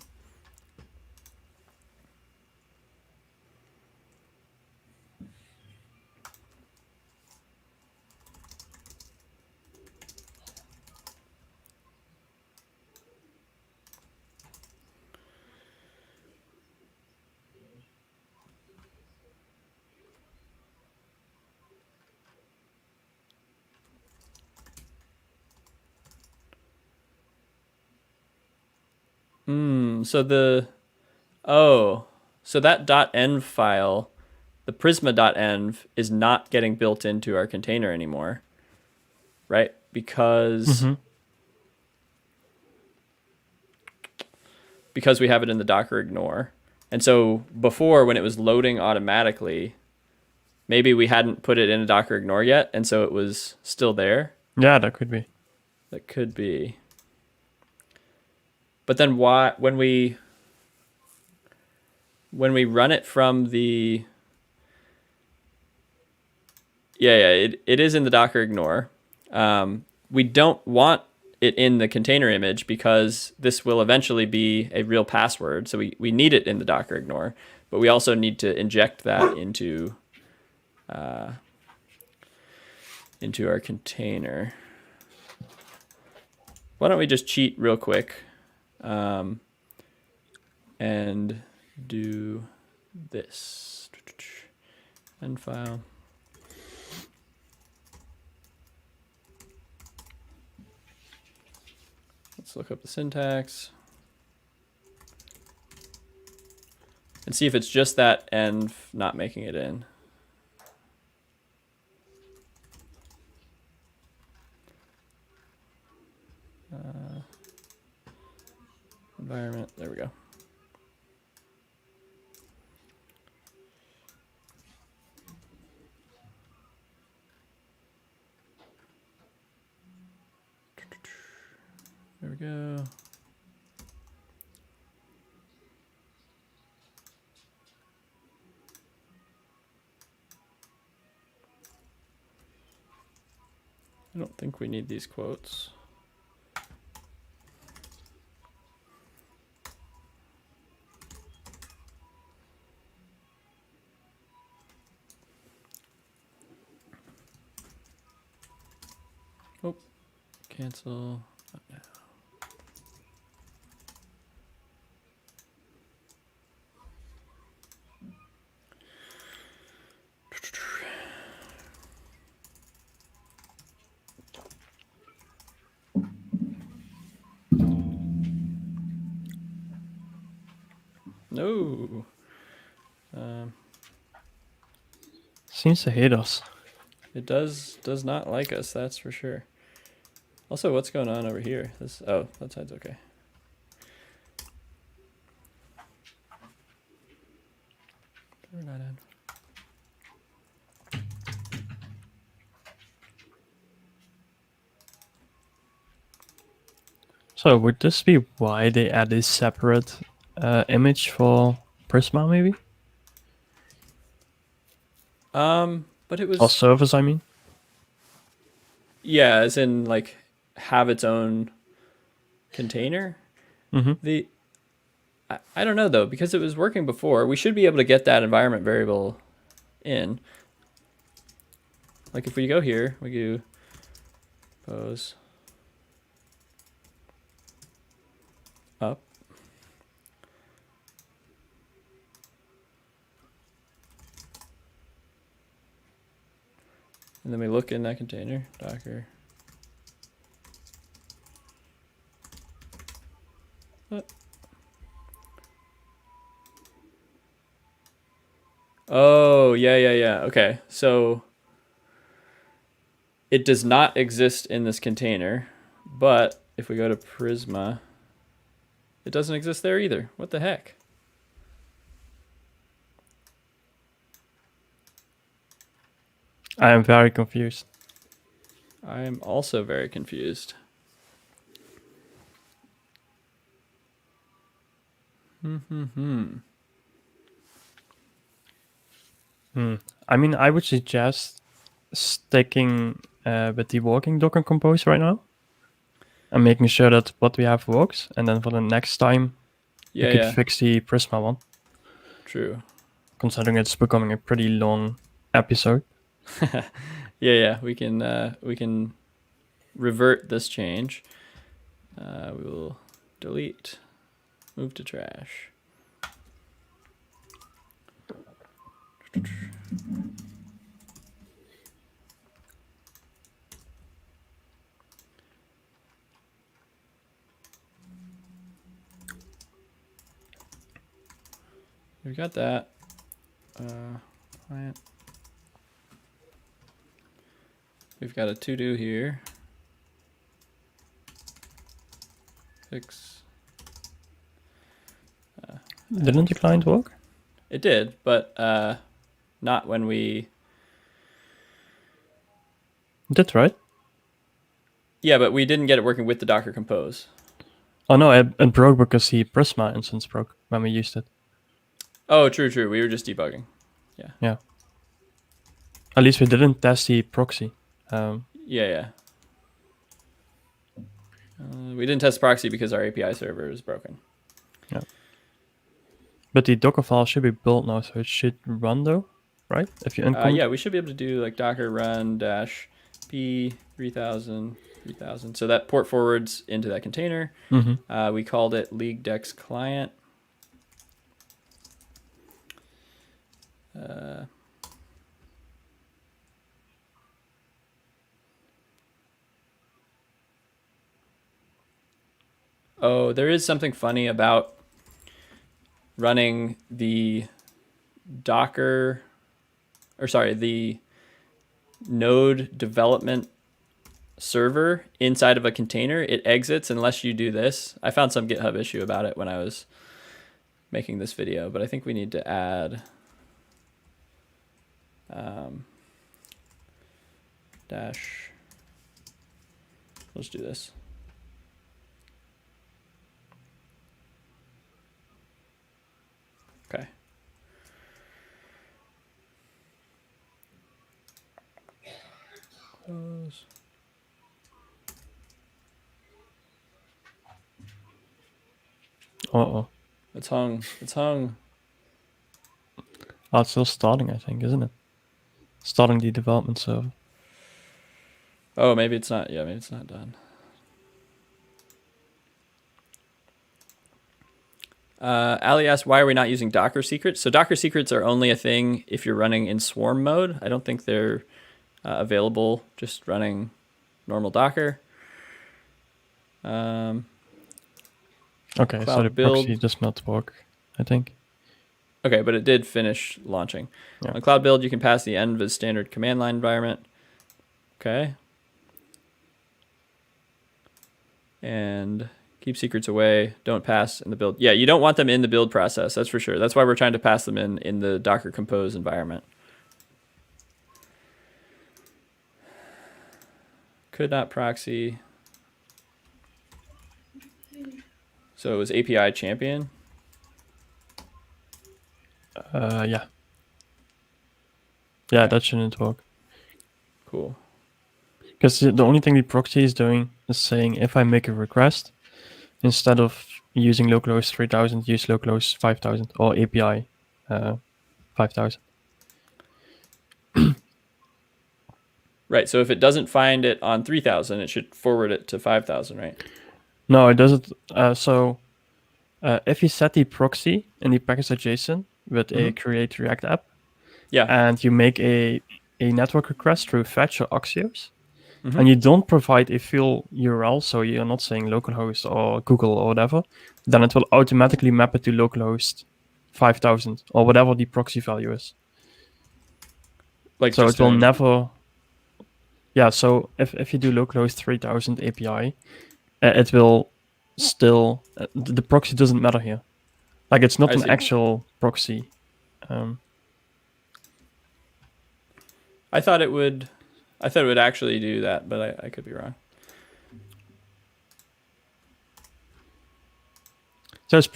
So so that .env file, the prisma.env, is not getting built into our container anymore, right? Because we have it in the Docker ignore. And so before, when it was loading automatically, maybe we hadn't put it in a Docker ignore yet, and so it was still there. Yeah, that could be. That could be. But then why, when we run it from the... it is in the Docker ignore. We don't want it in the container image because this will eventually be a real password. So we need it in the Docker ignore, but we also need to inject that into our container. Why don't we just cheat real quick and do this. End file. Let's look up the syntax and see if it's just that env not making it in. Environment, there we go. There we go. I don't think we need these quotes. Oh, cancel. Not now. No. Seems to hate us. It does not like us, that's for sure. Also, what's going on over here? Oh, that side's okay. Turn that in. So would this be why they add a separate image for Prisma, maybe? But it was... Or service, I mean? Yeah, as in, like, have its own container. Mm-hmm. I don't know, though, because it was working before. We should be able to get that environment variable in. Like, if we go here, we do pose up. And then we look in that container, Docker. Oh, yeah. Okay, so it does not exist in this container, but if we go to Prisma, it doesn't exist there either. What the heck? I am very confused. I am also very confused. I mean, I would suggest sticking with the working Docker Compose right now and making sure that what we have works. And then for the next time, you could fix the Prisma one. True. Considering it's becoming a pretty long episode. Yeah. We can revert this change. We will delete, move to trash. We've got that. Client. We've got a to-do here. Fix. Didn't the client work? It did, but not when we... It did, right? Yeah, but we didn't get it working with the Docker Compose. Oh no, it broke because the Prisma instance broke when we used it. Oh, true. We were just debugging. Yeah. At least we didn't test the proxy. Yeah. We didn't test proxy because our API server is broken. Yeah. But the Docker file should be built now, so it should run though, right? If you uncomment. Yeah, we should be able to do like docker run dash p 3000. So that port forwards into that container. We called it leaguedex client. Oh, there is something funny about running the Docker, the node development server inside of a container. It exits unless you do this. I found some GitHub issue about it when I was making this video, but I think we need to add dash. Let's do this. Okay. Close. Uh-oh. It's hung. Oh, it's still starting, I think, isn't it? Starting the development server. Oh, maybe it's not. Yeah, maybe it's not done. Ali asked, why are we not using Docker secrets? So Docker secrets are only a thing if you're running in swarm mode. I don't think they're available just running normal Docker. Okay, so the proxy does not work, I think. Okay, but it did finish launching. Yeah. On cloud build, you can pass the env as standard command line environment. Okay. And keep secrets away. Don't pass in the build. Yeah, you don't want them in the build process. That's for sure. That's why we're trying to pass them in the Docker Compose environment. Could not proxy. So it was API champion. Yeah. Yeah, that shouldn't work. Cool. Because the only thing the proxy is doing is saying if I make a request, instead of using localhost 3000, use localhost 5000 or API 5000. Right. So if it doesn't find it on 3000, it should forward it to 5000, right? No, it doesn't. If you set the proxy in the package.json with a create React app, Yeah. and you make a network request through fetch or Axios, Mm-hmm. and you don't provide a full URL, so you're not saying localhost or Google or whatever, then it will automatically map it to localhost 5000 or whatever the proxy value is. Like, so just it will never. Yeah, so if you do localhost 3000 API, it will still the proxy doesn't matter here. Like, it's not I an see. actual proxy. I thought it would actually do that, but I could be wrong. So it's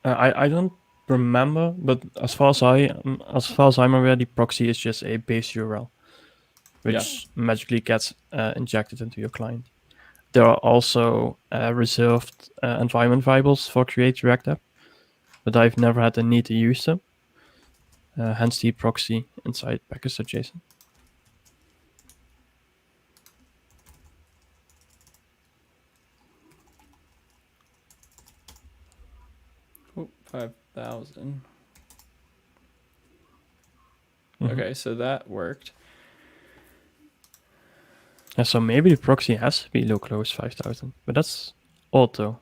I don't remember, but as far as I'm aware, the proxy is just a base URL, which magically gets injected into your client. There are also reserved environment variables for Create React App, but I've never had the need to use them. Hence the proxy inside package.json. Oh, 5000. Okay, so that worked. Yeah, so maybe the proxy has to be localhost 5000, but that's odd though.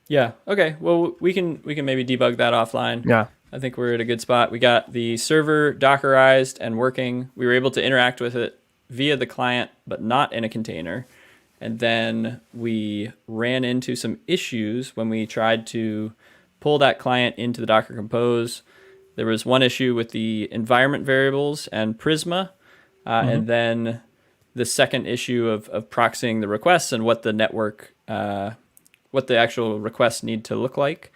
Yeah. Okay. Well, we can maybe debug that offline. Yeah. I think we're at a good spot. We got the server Dockerized and working. We were able to interact with it via the client, but not in a container. And then we ran into some issues when we tried to pull that client into the Docker Compose. There was one issue with the environment variables and Prisma, and then the second issue of proxying the requests and what the network, what the actual requests need to look like.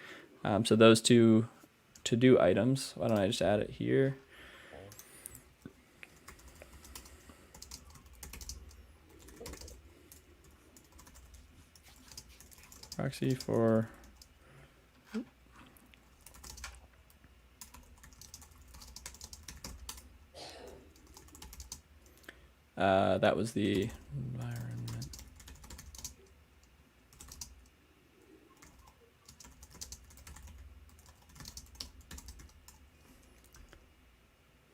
So those two to-do items. Why don't I just add it here? Proxy for that was the environment.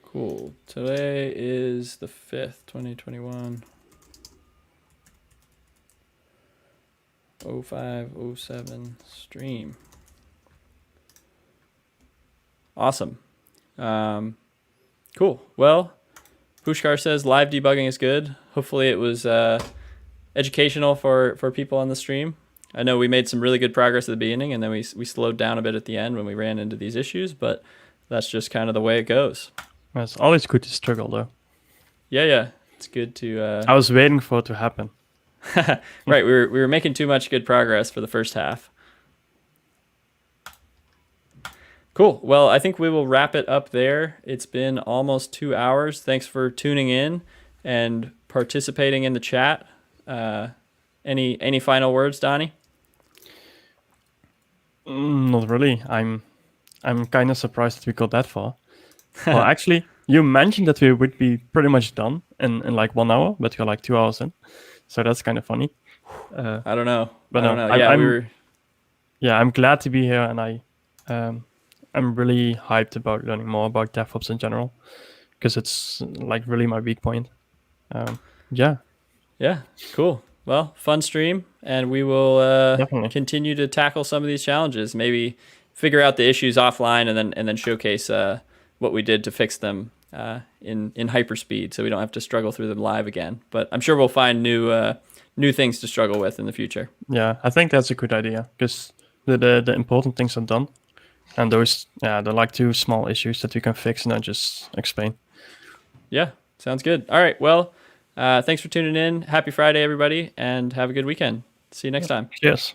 Cool. Today is the 5th, 2021. 0507 stream. Awesome. Cool. Well, Pushkar says live debugging is good. Hopefully it was educational for people on the stream. I know we made some really good progress at the beginning, and then we slowed down a bit at the end when we ran into these issues, but that's just kind of the way it goes. It's always good to struggle though. Yeah. It's good to... I was waiting for it to happen. Right, we were making too much good progress for the first half. Cool. Well, I think we will wrap it up there. It's been almost 2 hours. Thanks for tuning in and participating in the chat. Any final words, Donny? Not really. I'm kind of surprised that we got that far. Well, actually, you mentioned that we would be pretty much done in like 1 hour, but we're like 2 hours in. So that's kind of funny. I don't know. But I don't know. Yeah, I'm glad to be here, and I'm really hyped about learning more about DevOps in general, because it's like really my weak point. Yeah, cool. Well, fun stream, and we will definitely continue to tackle some of these challenges. Maybe figure out the issues offline, and then showcase what we did to fix them in hyperspeed, so we don't have to struggle through them live again. But I'm sure we'll find new things to struggle with in the future. Yeah, I think that's a good idea, because the important things are done, and those they're like 2 small issues that we can fix and then just explain. Yeah, sounds good. All right, well, Thanks for tuning in. Happy Friday, everybody, and have a good weekend. See you next time. Cheers.